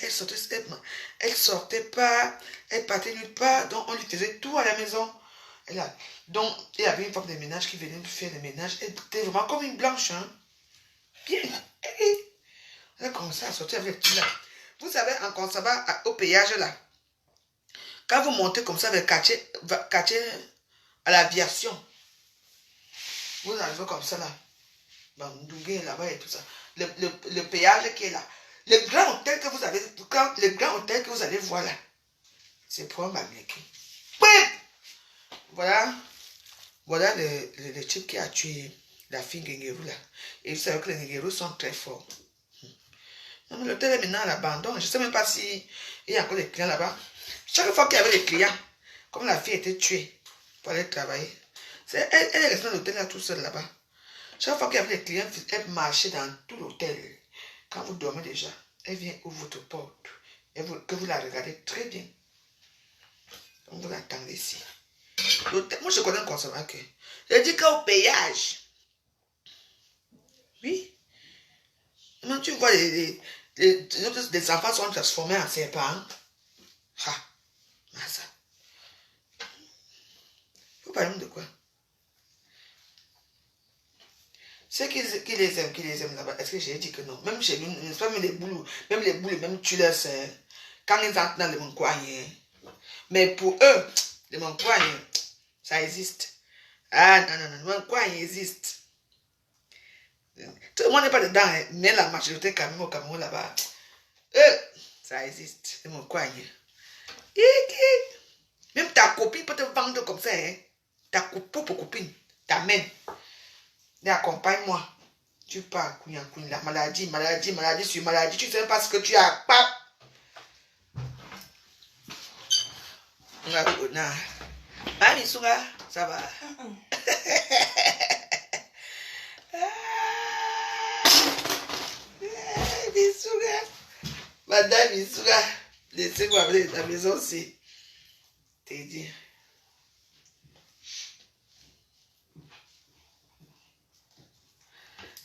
elle sortait pas, elle partait nulle part, donc on lui faisait tout à la maison. Donc, il y avait une femme de ménage qui venait lui faire le ménage, elle était vraiment comme une blanche, hein. Bien. Elle a commencé à sortir avec tout là. Vous savez, en Konsamba, au péage là, quand vous montez comme ça avec quartier à l'aviation, vous arrivez comme ça là, Bandougué là-bas et tout ça, le péage qui est là, le grand hôtel que vous avez, le grand hôtel que vous allez voir là, c'est pour un Bamileke. Voilà le type qui a tué la fille Guinguerou là. Et vous savez que les Guinguerous sont très forts. L'hôtel est maintenant à l'abandon. Je ne sais même pas si il y a encore des clients là-bas. Chaque fois qu'il y avait des clients, comme la fille était tuée pour aller travailler, elle est restée dans l'hôtel là tout seul là-bas. Chaque fois qu'il y avait des clients, elle marchait dans tout l'hôtel. Quand vous dormez déjà, elle vient ouvrir votre porte. Et que vous la regardez très bien. Donc vous l'attendez ici. Moi je connais un consommateur. Je dis qu'au péage. Oui. Comment tu vois les enfants sont transformés en serpents. Ah, ça. Vous parlez de quoi? Ceux qui les aiment là-bas, est-ce que j'ai dit que non? Même chez nous, n'est-ce pas, même les boules, même tu leur sers. Quand ils entrent dans le mancoigné. Mais pour eux, le mancoigné, ça existe. Ah non, le mancoigné existe. Tout le monde n'est pas dedans, hein, mais la majorité quand même au Cameroun là-bas. Ça existe, le mancoigné. Même ta copine peut te vendre comme ça, hein. Ta propre copine, ta mère. Accompagne-moi. Tu pars, la maladie sur maladie. Tu ne sais même pas ce que tu as. Mami Souga, ça va. Bisouga. Madame Bisouga, laissez-moi aller dans la maison aussi. T'es dit.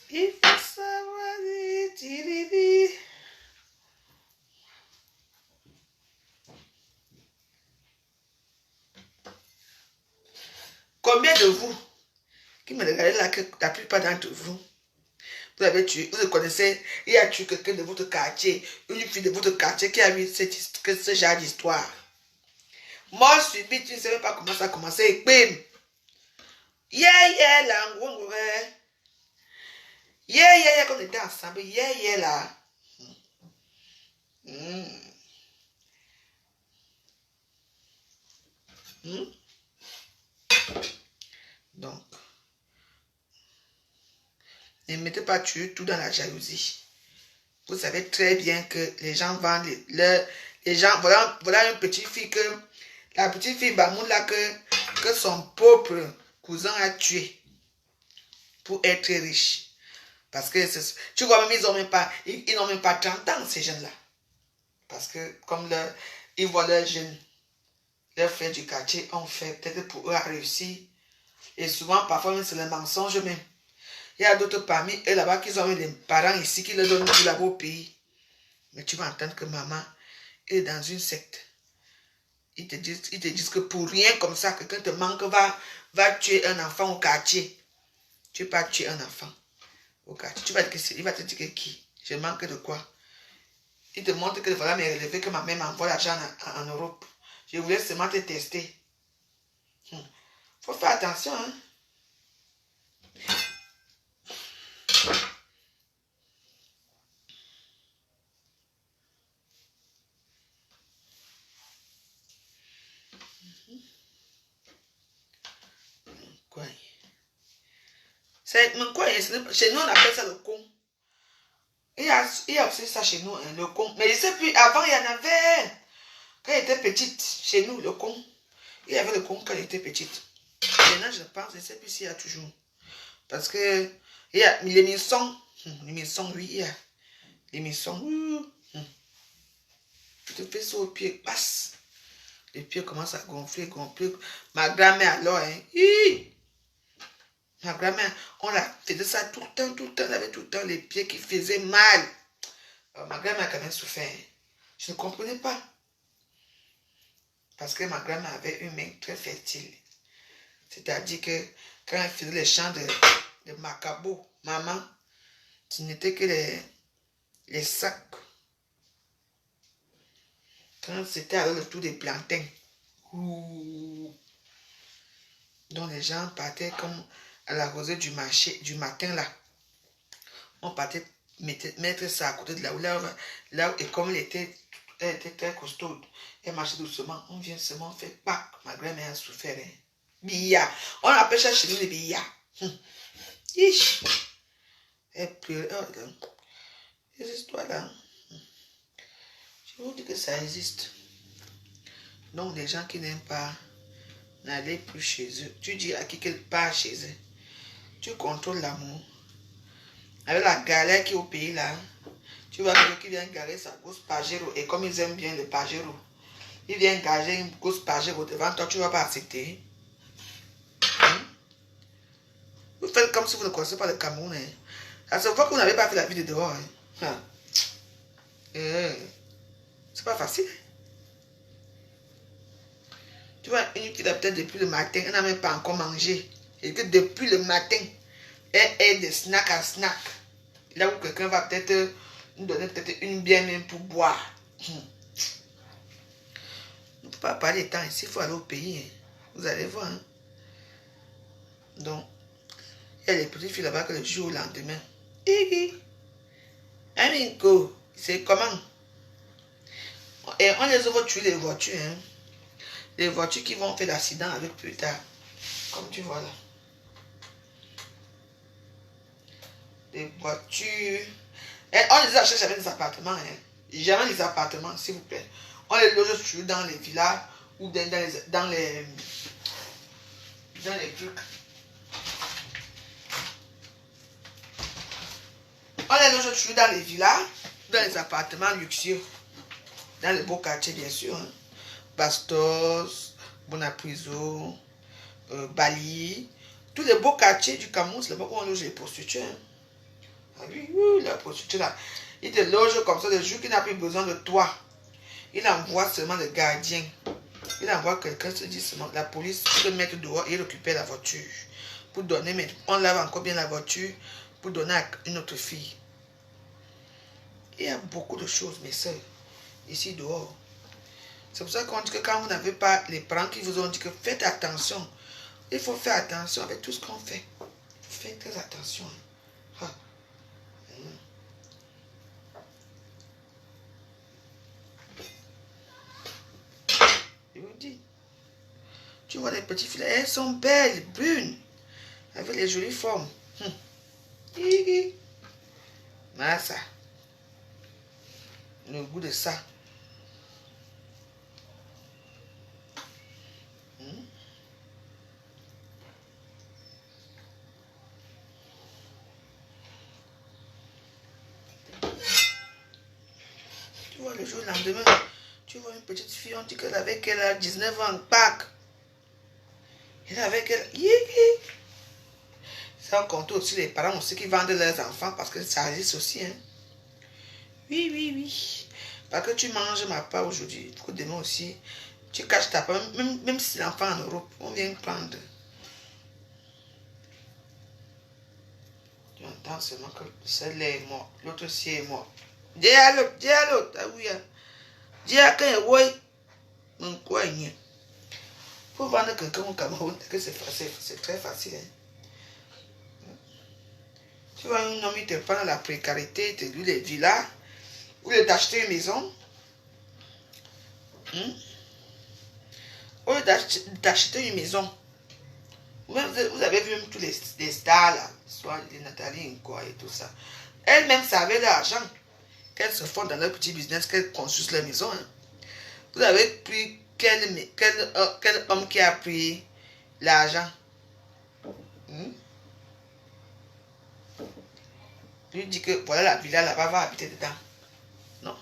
Il faut savoir dire. Combien de vous qui me regardez là, que la plupart d'entre vous, vous avez tué, vous connaissez, il y a tué quelqu'un de votre quartier, une fille de votre quartier qui a eu ce genre d'histoire. Mort subite, tu ne sais même pas comment ça a commencé, et bim! Yeah, là, yeah, quand on était ensemble, yeah, là. Donc, ne mettez pas tout dans la jalousie. Vous savez très bien que les gens vendent les gens, voilà une petite fille que, la petite fille Bamoun là que son propre cousin a tué pour être riche. Parce que, tu vois, même ils n'ont même pas 30 ans, ces jeunes-là. Parce que, comme ils voient leurs jeunes, leurs frères du quartier ont fait, peut-être pour eux à réussir. Et souvent, parfois, même c'est le mensonge même. Il y a d'autres parmi eux là-bas qui ont eu des parents ici qui leur donnent tout là-bas au pays. Mais tu vas entendre que maman est dans une secte. Ils te disent que pour rien comme ça, quelqu'un te manque, va tuer un enfant au quartier. Tu ne peux pas tuer un enfant au quartier. Il va te dire que qui? Je manque de quoi? Il te montre que voilà mes relevés, que ma mère m'envoie l'argent en Europe. Je voulais seulement te tester. Faut faire attention, hein. C'est quoi? Chez nous, on appelle ça le con. Il y a aussi ça chez nous, hein, le con. Mais je ne sais plus, avant, il y en avait. Quand elle était petite, chez nous, le con. Il y avait le con quand elle était petite. Maintenant, je pense, je ne sais plus s'il y a toujours. Parce que, il y a les missons. Les missons, oui, il y a. Les missons. Tu te fais ça au pied, passe. Les pieds commencent à gonfler, gonfler. Ma grand-mère, alors, hein. Ma grand-mère, on la faisait ça tout le temps, tout le temps. Elle avait tout le temps les pieds qui faisaient mal. Alors, ma grand-mère a quand même souffert. Je ne comprenais pas. Parce que ma grand-mère avait une main très fertile. C'est-à-dire que quand elle faisait les chants de Macabo, maman, ce n'était que les sacs. Quand c'était alors le tour des plantains, donc les gens partaient comme à la rosée du marché, du matin là. On partait mettre ça à côté de là où et comme elle était très costaud, elle marchait doucement. On vient seulement faire pack. Ma grand-mère a souffert. Hein. Billa. On appelle ça chez nous les billas. Elle pleurait. Oh, ces histoires-là. Je vous dis que ça existe. Donc, les gens qui n'aiment pas, n'allez plus chez eux. Tu dis à qui qu'elle part chez eux. Tu contrôles l'amour. Avec la galère qui est au pays là, tu vois quelqu'un qui vient garer sa grosse Pajero. Et comme ils aiment bien le Pajero, il vient gager une grosse Pajero devant toi, tu ne vas pas accepter. Vous faites comme si vous ne connaissez pas le Cameroun. Hein. Ça se voit que vous n'avez pas fait la vie de dehors. Hein. C'est pas facile. Tu vois, une fille peut-être depuis le matin, elle n'a même pas encore mangé. Et que depuis le matin, elle est de snack à snack. Là où quelqu'un va peut-être nous donner peut-être une bière même pour boire. On ne peut pas parler de temps ici, il faut aller au pays. Hein. Vous allez voir. Hein. Donc, il y a les petites filles là-bas que le jour au lendemain. Amigo, c'est comment? Et on les voit tuer les voitures. Hein. Les voitures qui vont faire l'accident avec plus tard. Comme tu vois là. Des voitures. Et on les achète jamais des appartements. Hein. Jamais des appartements, s'il vous plaît. On les loge toujours dans les villas ou dans les trucs. On les loge toujours dans les villas, dans les appartements luxueux. Dans les beaux quartiers, bien sûr. Hein. Bastos, Bonapriso, Bali. Tous les beaux quartiers du Cameroun, c'est là-bas où on loge les prostituées. Hein. Ah oui, la prostituée là. Il te loge comme ça le jour qu'il n'a plus besoin de toi. Il envoie seulement le gardien. Il envoie quelqu'un se dit seulement la police peut mettre dehors et récupérer la voiture. Pour donner, mais on lave encore bien la voiture pour donner à une autre fille. Il y a beaucoup de choses, mes soeurs, ici dehors. C'est pour ça qu'on dit que quand vous n'avez pas les parents qui vous ont dit que faites attention. Il faut faire attention avec tout ce qu'on fait. Faites très attention. Ah. Je vous dis. Tu vois les petites filles, elles sont belles, brunes, avec les jolies formes. Mais ça. Le goût de ça. Tu vois le jour le lendemain, tu vois une petite fille, on dit qu'elle avait qu'elle a 19 ans, Pâques. Elle avait qu'elle. Ça, on compte aussi les parents aussi qui vendent leurs enfants parce que ça existe aussi. Hein. Oui. Parce que tu manges ma part aujourd'hui, pour demain aussi, tu caches ta part, même si l'enfant en Europe, on vient prendre. Tu entends seulement que celle-là est morte, l'autre aussi est mort. Dis à l'autre, ah oui. Dis à quelqu'un, oui, mon quoi, il faut vendre quelqu'un au Cameroun, que c'est très facile. Hein. Tu vois, un homme, il te prend dans la précarité, il te loue les villas, ou lieu d'acheter une maison. Au lieu d'acheter une maison, vous avez vu même tous les stars là, Soit de Nathalie quoi et tout ça. Elle-même savait l'argent qu'elles se font dans leur petit business, qu'elles construisent leur maison. Hein. Vous avez pris quel homme qui a pris l'argent? Lui dit que voilà la villa là-bas, va habiter dedans. Non.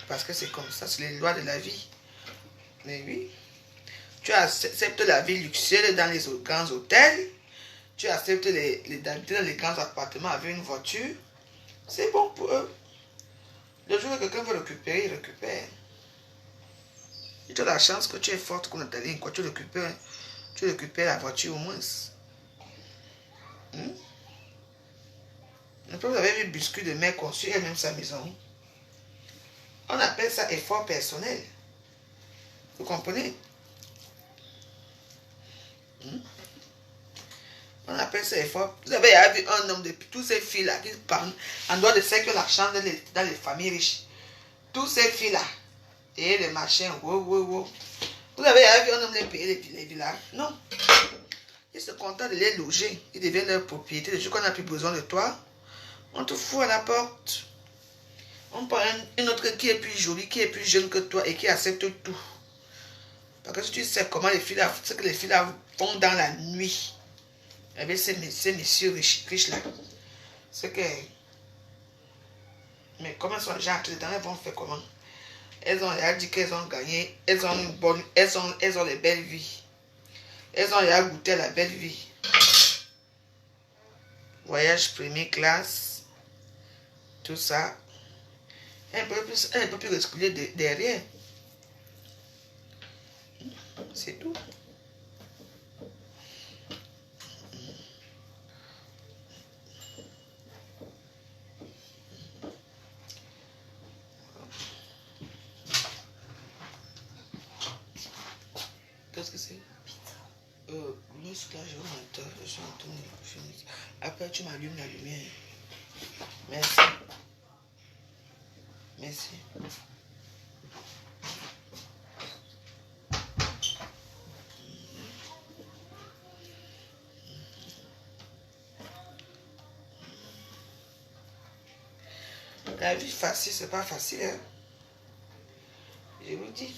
Parce que c'est comme ça, c'est les lois de la vie. Mais oui. Tu acceptes la vie luxueuse dans les grands hôtels. Tu acceptes d'habiter dans les grands appartements avec une voiture. C'est bon pour eux. Le jour où quelqu'un veut récupérer, il récupère. Si tu as la chance que tu es forte comme Nathalie, quand tu récupères la voiture au moins. Vous avez vu Biscuit de mère construire elle-même sa maison. On appelle ça effort personnel. Vous comprenez? On appelle ça effort. Vous avez vu un homme depuis tous ces filles-là qui parlent en dehors de celles qui ont l'argent dans les familles riches. Tous ces filles-là. Et les machins. Wow. Vous avez vu un homme les payer les villas? Non. Ils se contentent de les loger. Ils deviennent leur propriété. Le jour qu'on n'a plus besoin de toi, on te fout à la porte. On prend une autre qui est plus jolie, qui est plus jeune que toi et qui accepte tout. Parce que si tu sais comment les filles-là, ce que les filles-là font dans la nuit, avec ces messieurs riches là, c'est que... Mais comment elles sont déjà entrées dedans, elles vont faire comment? Elles ont dit qu'elles ont gagné, elles ont une bonne, elles ont les belles vies. Elles ont déjà goûté la belle vie. Voyage première classe, tout ça. Elle ne peut plus reculer derrière. C'est tout. Qu'est-ce que c'est? Là, je suis en train de finir. Après, tu m'allumes la lumière. Merci. Merci. La vie facile, c'est pas facile, hein? Je vous dis.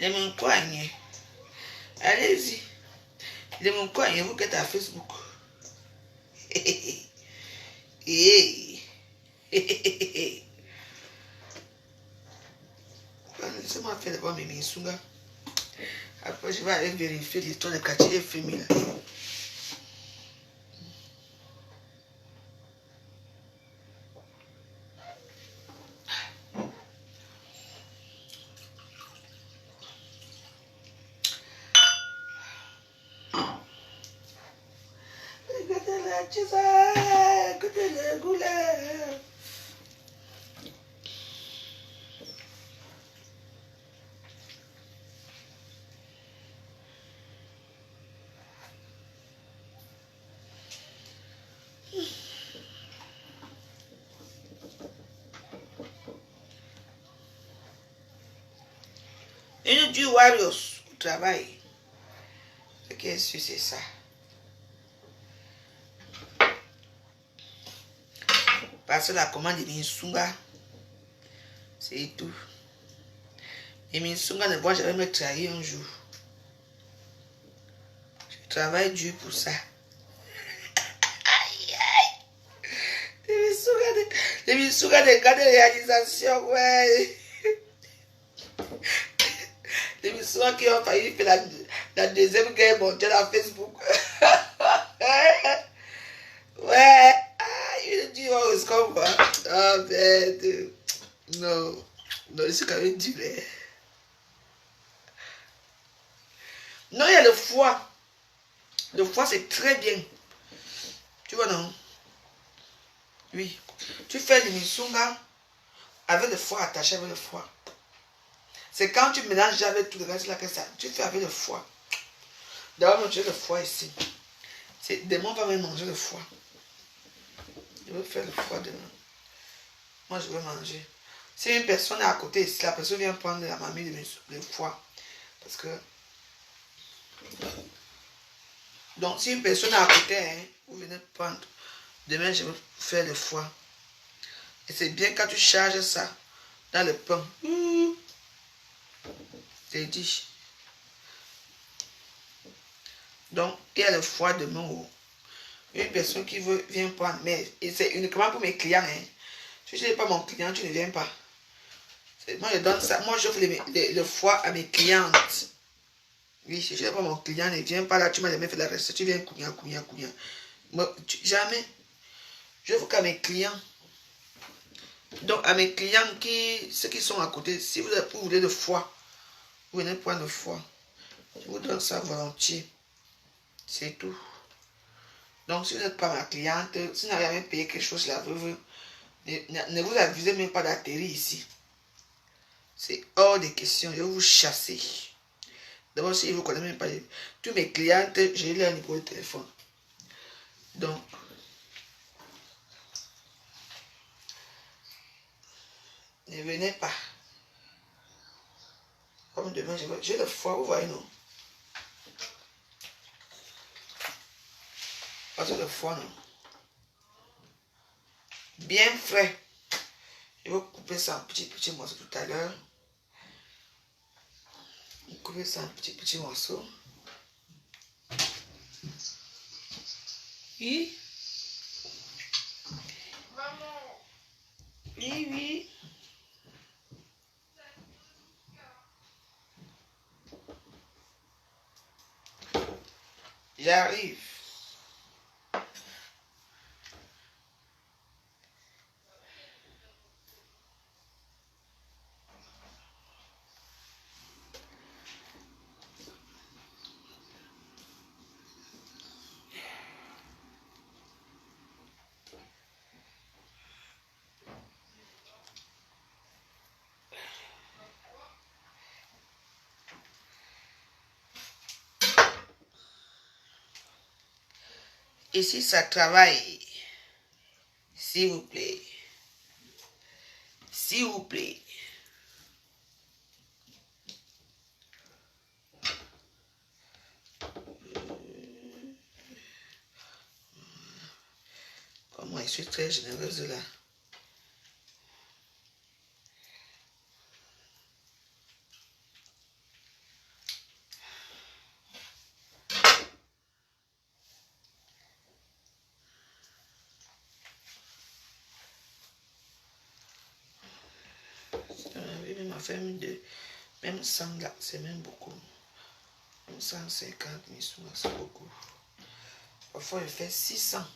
Les mon coigne. Allez-y. Les mon coigne, vous qui êtes à Facebook. Laissez-moi faire d'abord mes misunga. Après, je vais aller vérifier l'histoire de quartier féminin. Écoutez le goulet. Une du Warriors au travail. Qu'est-ce que c'est ça? Parce que la commande de Minsunga, c'est tout. Et Minsunga ne va jamais me trahir un jour. Je travaille dur pour ça. Aïe, aïe. Les Minsunga de cas de réalisation, ouais. Les Minsunga qui ont failli faire la deuxième guerre mondiale à Facebook. Ouais. Il dit, oh, c'est comme quoi. Oh, bête. Non. Non, c'est quand même dur. Non, il y a le foie. Le foie, c'est très bien. Tu vois, non? Oui. Tu fais le misunga avec le foie attaché avec le foie. C'est quand tu mélanges avec tout le reste là que ça. Tu fais avec le foie. D'abord, j'ai le foie ici. Demain, on va même manger le foie. Je veux faire le foie demain. Moi, je veux manger. Si une personne est à côté ici, la personne vient prendre la mamie de le foie. Parce que... Donc, si une personne est à côté, hein, vous venez prendre. Demain, je vais faire le foie. Et c'est bien quand tu charges ça dans le pain. C'est dit. Donc, il y a le foie demain. Une personne qui vient prendre. Mais c'est uniquement pour mes clients. Hein. Si je n'ai pas mon client, tu ne viens pas. Moi, je donne ça. Moi, j'offre le foie à mes clientes. Oui, si je n'ai pas mon client, ne viens pas là. Tu m'as jamais fait la recette. Tu viens couillard. Jamais. Je veux qu'à mes clients. Donc, à mes clients, ceux qui sont à côté, si vous voulez le foie, vous venez prendre le foie. Je vous donne ça volontiers. C'est tout. Donc, si vous n'êtes pas ma cliente, si vous n'avez jamais payé quelque chose, la veuve, ne vous avisez même pas d'atterrir ici. C'est hors de question. Je vais vous chasser. D'abord, si vous ne connaissez même pas, tous mes clientes, j'ai leur numéro de téléphone. Donc, ne venez pas. Comme demain, j'ai le foie, vous voyez, non? Parce que le foie, non? Bien frais. Je vais couper ça en petits morceaux tout à l'heure. Couper ça en petits morceaux. Oui. Maman. Oui. J'arrive. Ici, ça travaille. S'il vous plaît. S'il vous plaît. Comment je suis très généreuse là. Même à faire même 100 là, c'est même beaucoup. Même 150 000 sous, c'est beaucoup. Parfois, je fais 600.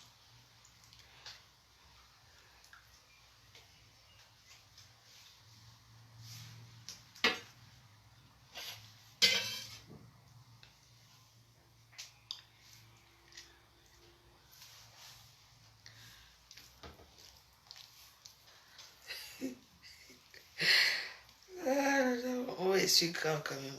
Oh, je suis grave quand même.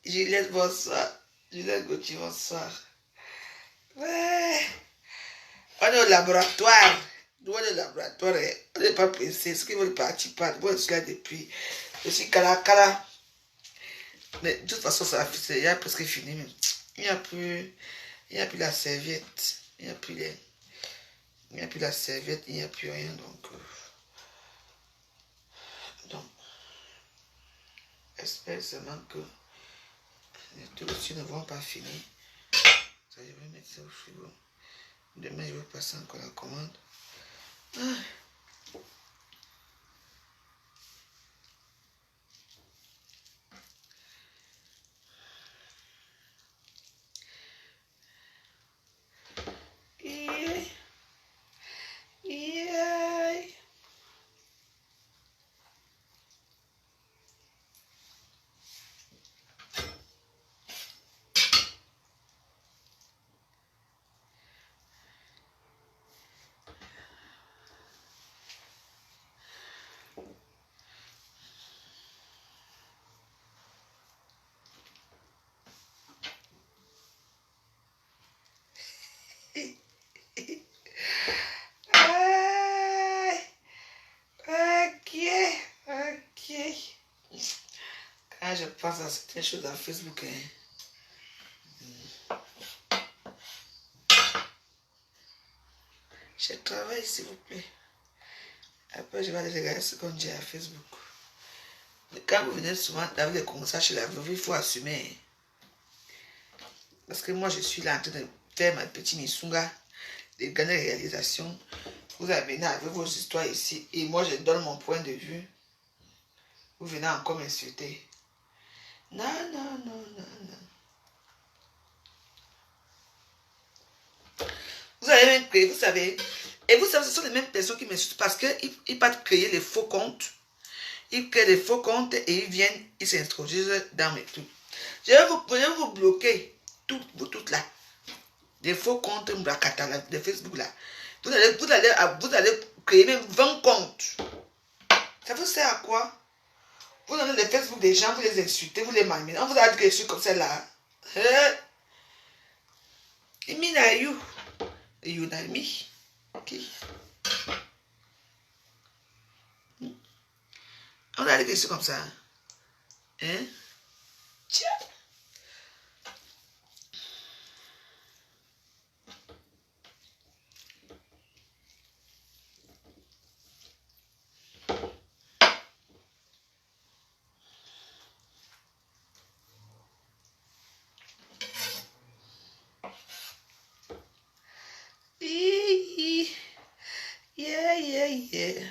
Juliette, bonsoir. Juliette Gauthier, bonsoir. Ouais. On est au laboratoire. Nous, on est au laboratoire. On n'est pas pressé. Ceux qui veulent partir, partent. Moi, je suis là depuis. Je suis cala. Mais de toute façon, ça a fait. Il y a presque fini. Mais il n'y a plus la serviette. Il n'y a plus la serviette. Il n'y a plus rien. Donc, j'espère seulement que tous les choses ne vont pas finir. Ça, je vais mettre ça au frigo. Demain, je vais passer encore la commande. je pense à certaines choses à Facebook. Je travaille, s'il vous plaît. Après, je vais aller regarder ce qu'on dit à Facebook. Quand vous venez souvent avec des conseils chez la veuve, il faut assumer. Parce que moi, je suis là en train de faire ma petite missunga, des grandes réalisations. Vous avez venu avec vos histoires ici et moi, je donne mon point de vue. Vous venez encore m'insulter. Non, non, non, non, non. Vous avez même créé, vous savez. Et vous savez, ce sont les mêmes personnes qui m'insultent parce qu'ils partent créer les faux comptes. Ils créent des faux comptes et ils viennent, ils s'introduisent dans mes trucs. Je vais vous bloquer, vous toutes là. Des faux comptes de Facebook là. Vous allez créer même 20 comptes. Ça vous sert à quoi? Vous donnez les Facebook des gens, vous les insultez, vous les malmenez. On vous a dit quelque chose comme ça là. It mean are you? You know me? Okay. On a dit quelque chose comme ça. Hein? Tiens. Yeah, yeah, yeah.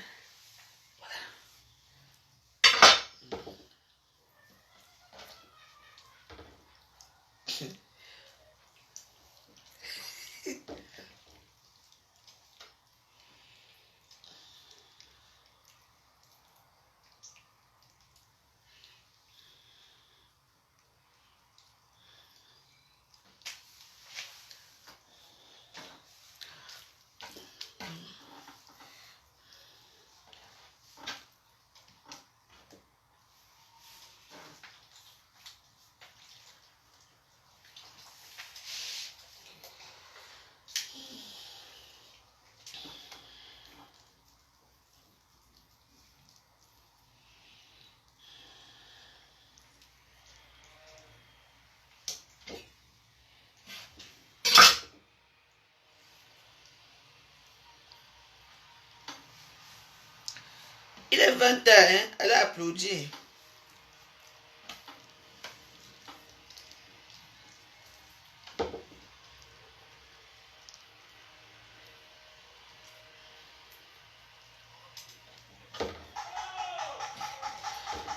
Il est 20h, hein? Elle a applaudi.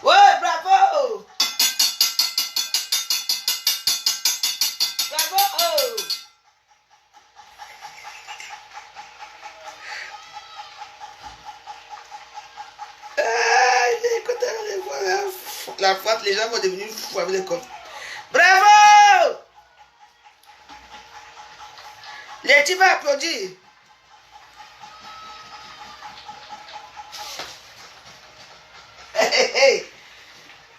Ouais, bravo! Bravo! Écoutez, la fois, les gens vont devenir fous avec les coffres. Bravo! Les tu vas applaudir. Hey.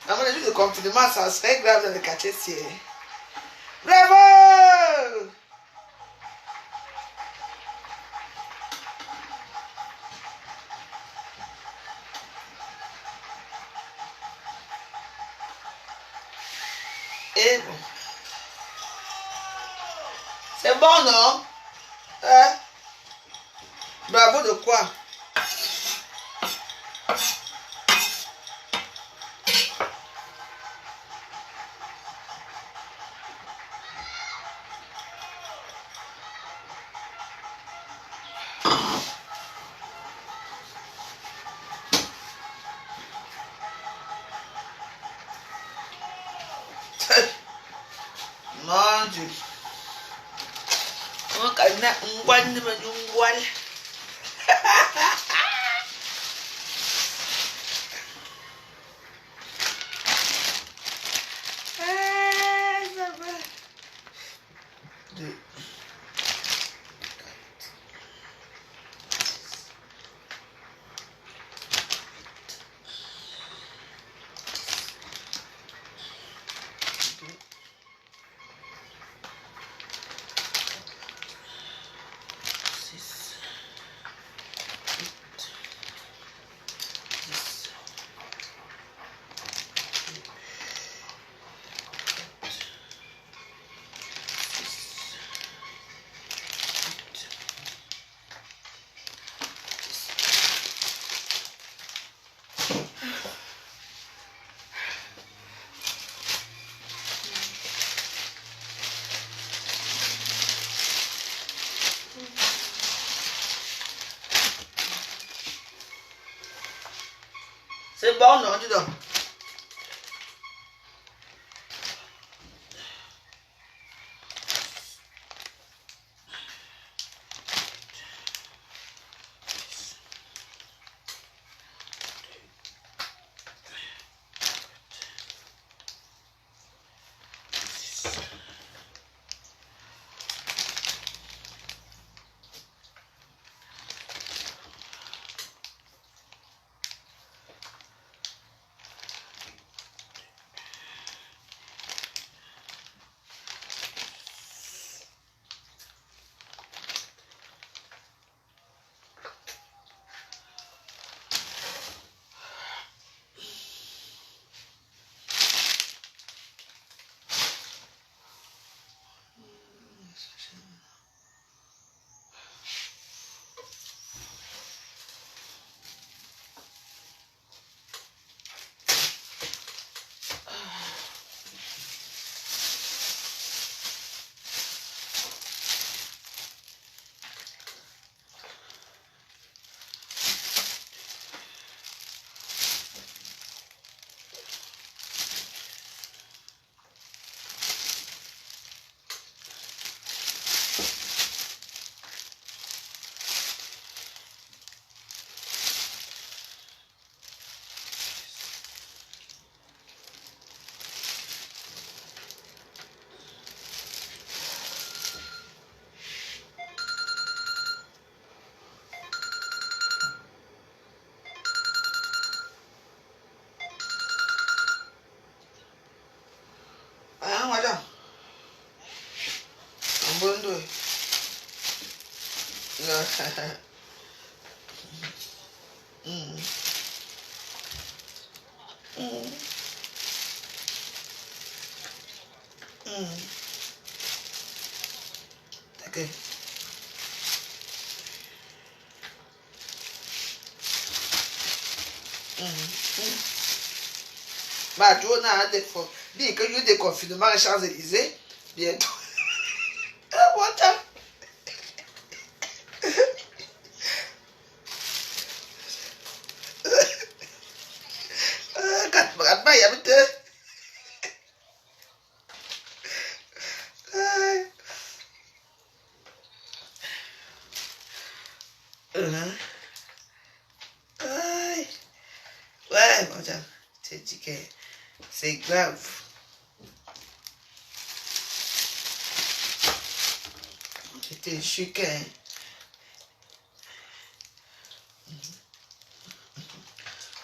À mon avis, le confinement, ça serait grave dans le quartier ci. Bravo! Et bon. C'est bon, non? Hein? Bravo de quoi? Mon Dieu. On a un guan. C'est bon, non, dis donc. Ah, madame. Un bon dos. Ok. Bah, tu as des fois. Bien que eu des confinements à Champs-Élysées, bientôt. Ah, bon, quand il y a deux. Ouais, madame, tu dis que c'est grave. J'étais choquée.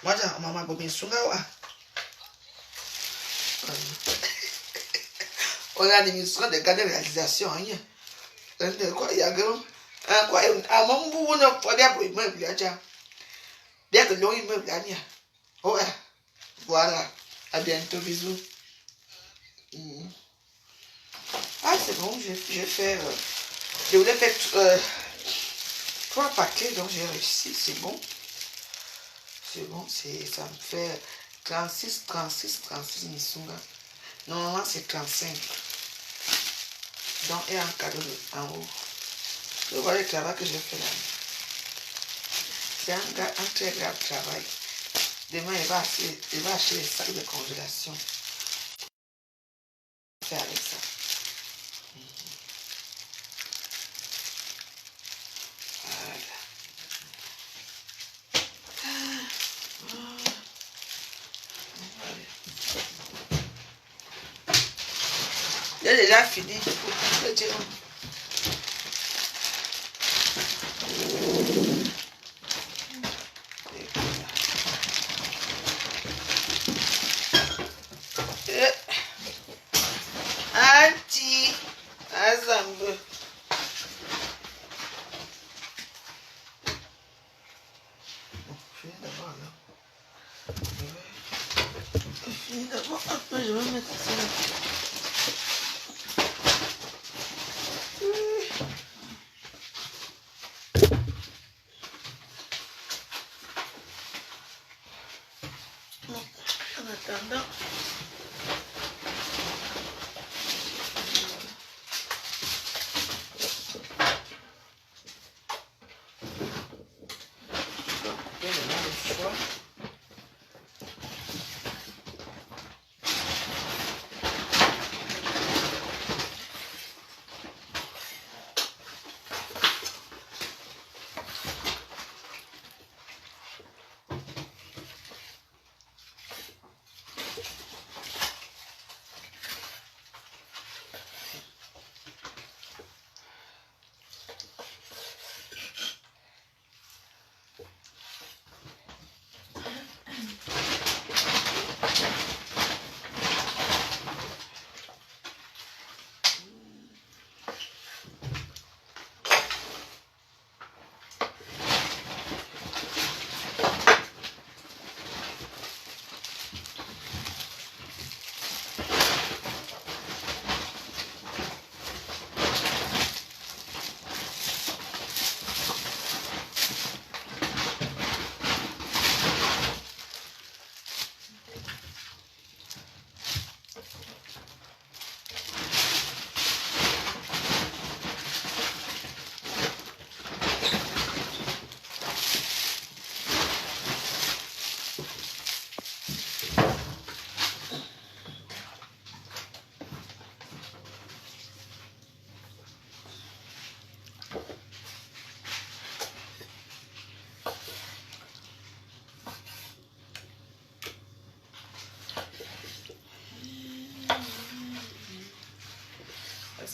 Madame, maman, Bobin Sungawa. On a des ministres de garde de réalisation. Quoi, il y a quoi, à mon bout, on a pas bien pour immeuble, bien que l'on immeuble, ouais, voilà, à bientôt, bisous. Ah, c'est bon, j'ai fait, je voulais faire 3 paquets, donc j'ai réussi, c'est bon. C'est bon, ça me fait 36 Missunga. Normalement, c'est 35. Donc, et un cadeau en haut. Vous voyez le travail que je fais là. C'est un très grave travail. Demain, il va acheter les sacs de congélation. Faire avec ça. Voilà. Il a déjà fini. Le dire. Auntie, Azambe. Je viens d'abord là. Je finis d'abord. Après, je vais mettre ça là. En attendant.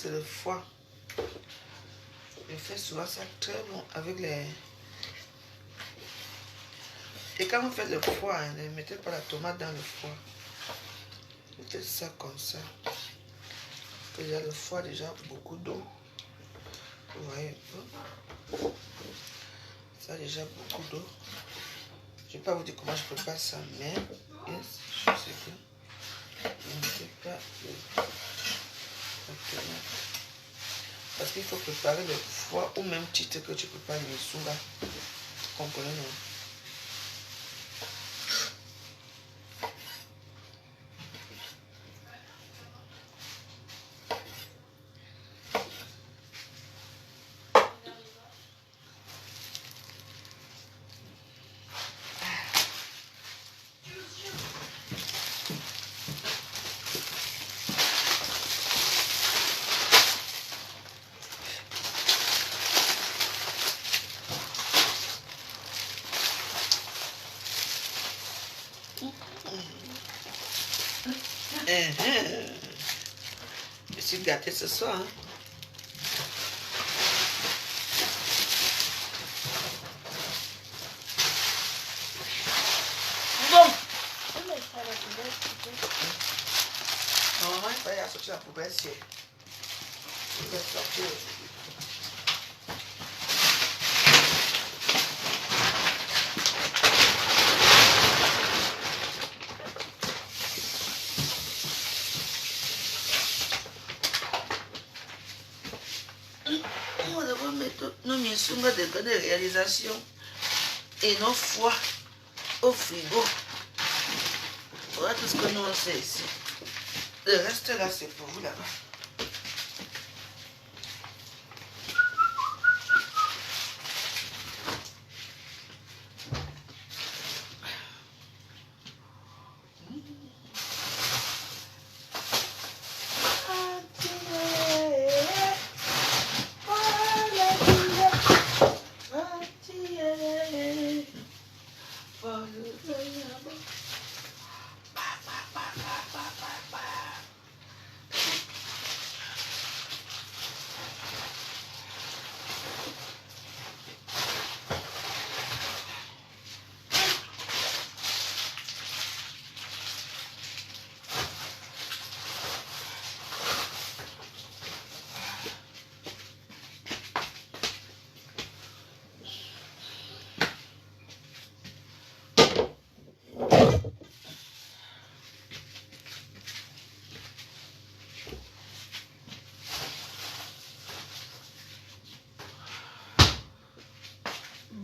c'est le foie. Je fais souvent ça très bon avec les... Et quand vous faites le foie, hein, ne mettez pas la tomate dans le foie. Mettez ça comme ça. Il y a le foie déjà beaucoup d'eau. Vous voyez un peu. Ça a déjà beaucoup d'eau. Je ne vais pas vous dire comment je prépare ça, mais yes, je sais que je ne sais pas la tomate. Parce qu'il faut préparer le foie au même titre que tu prépares le souba. Vous comprenez, non? Je suis gâtée ce soir. Hein? Bon. Normalement, il fallait sortir la poubelle si je vais sortir. On devrait mettre nos missunga de réalisation et nos foies au frigo. Voilà tout ce que nous on sait ici. Le reste là, c'est pour vous là-bas.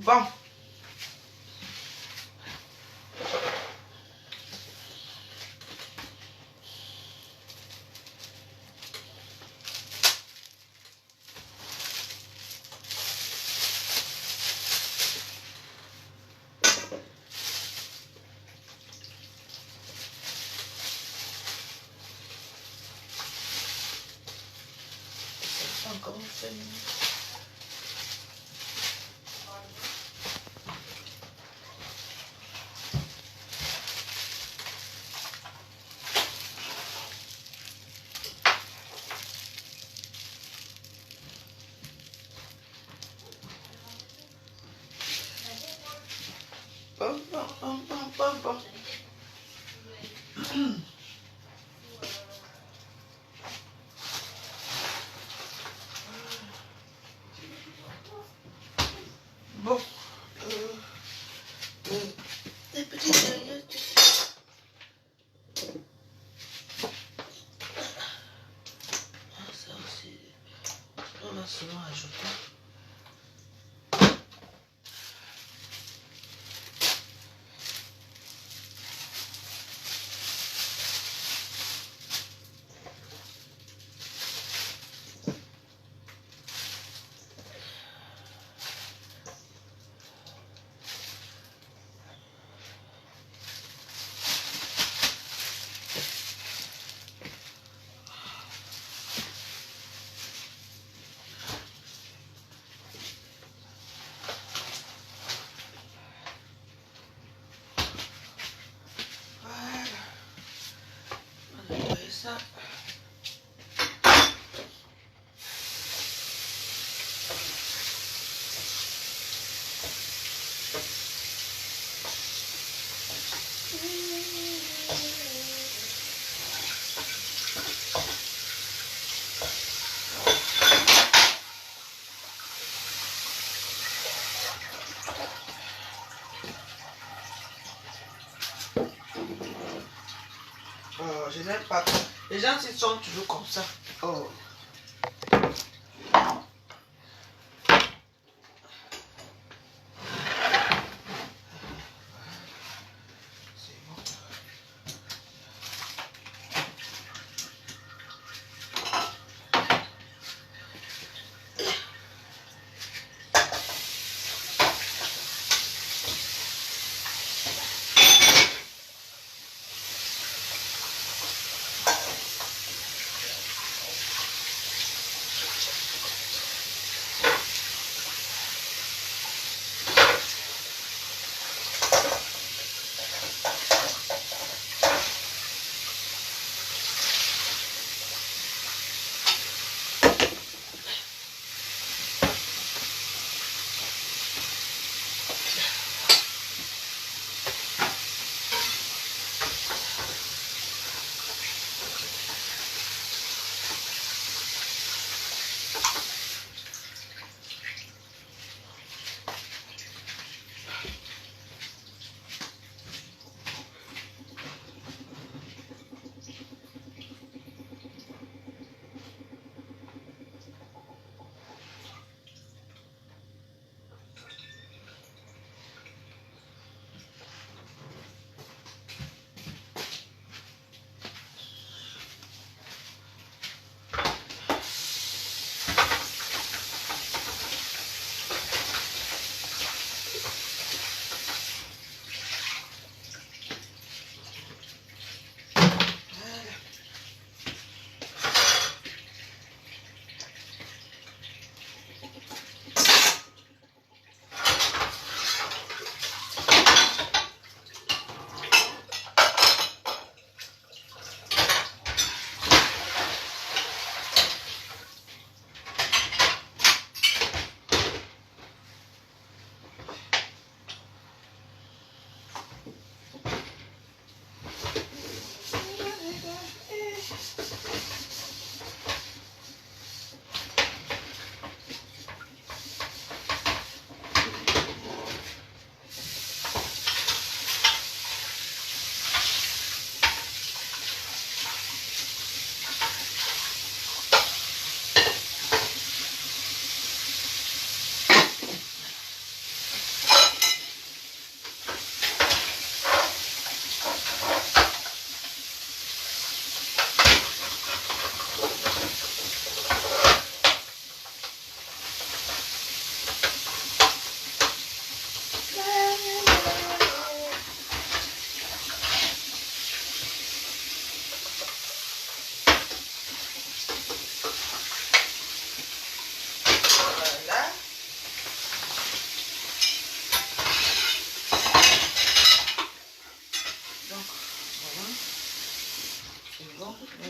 Bon. Encore une fois. Bon, bon, bon, bon, bon, bon. Bon. Les petits derrière. Ça aussi, on va souvent ajouter. Ça. Je n'aime pas. Les gens ils sont toujours comme ça. Oh.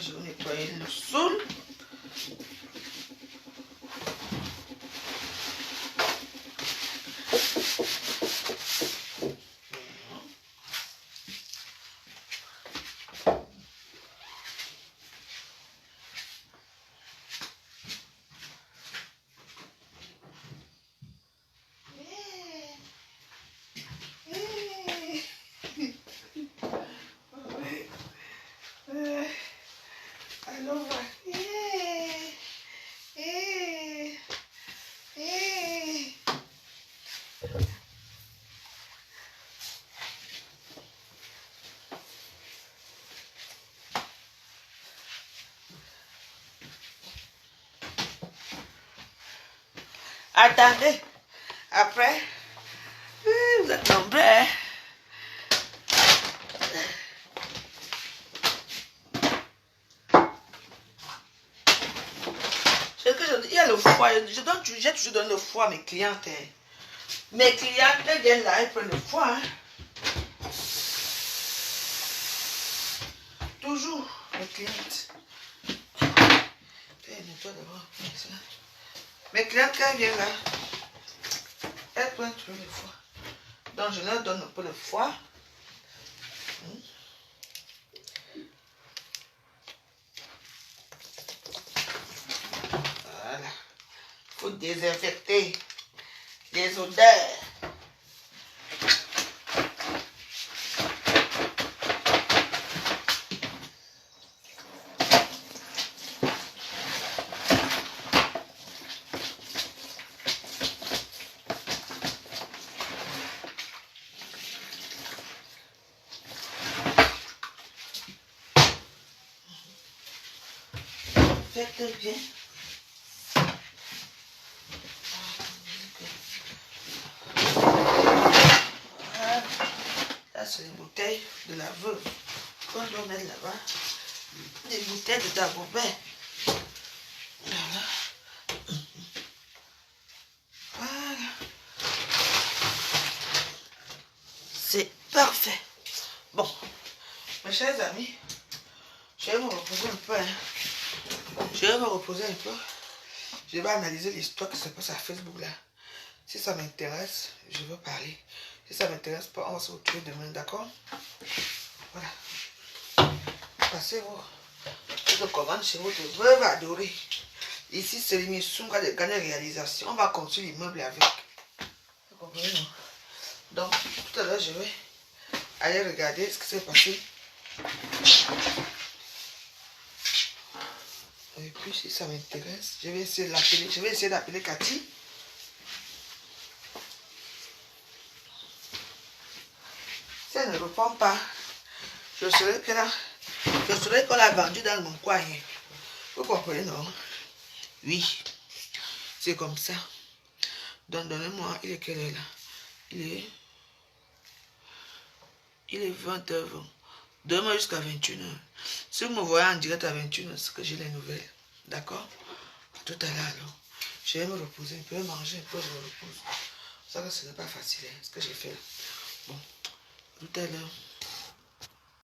Je vais nettoyer le sol. Attendez, après, vous êtes nombreux, hein? Ce que je dis, il y a le foie, j'ai toujours donné le foie à mes clientes. Hein. Mes clientes, elles viennent là, elles prennent le foie. Hein. Toujours, mes clientes. Nettoie d'abord. Mes clientes, quand elles viennent là, elles prennent toujours le foie. Donc, je leur donne un peu le foie. Voilà. Il faut désinfecter les odeurs. désinfecte bien. Voilà. Là, c'est les bouteilles de la veuve qu'on doit mettre là-bas. Des bouteilles de Dagobert. Voilà. Voilà. C'est parfait. Bon, mes chers amis, je vais me reposer un peu. Hein. Je vais me reposer un peu. Je vais analyser l'histoire qui se passe à Facebook là. Si ça m'intéresse, je veux parler. Si ça m'intéresse pas, on va se retrouver demain, d'accord? Voilà. Passez-vous. Je commande chez vous de veuve adorée. Ici, c'est l'émission de gagner réalisation. On va construire l'immeuble avec. Vous comprenez, non? Donc, tout à l'heure, je vais aller regarder ce qui s'est passé. Et puis, si ça m'intéresse, je vais essayer d'appeler. Je vais essayer d'appeler Cathy. Si elle ne répond pas, je saurais qu'on l'a vendu dans mon coin. Vous comprenez, non? Oui, c'est comme ça. Donc, donnez-moi, il est quelle heure là? Il est 20h20. Demain jusqu'à 21h. Si vous me voyez en direct à 21h, c'est que j'ai les nouvelles. D'accord? À tout à l'heure alors. Je vais me reposer un peu, manger un peu, je me repose. Ça, ce n'est pas facile, hein, ce que j'ai fait là. Bon, tout à l'heure.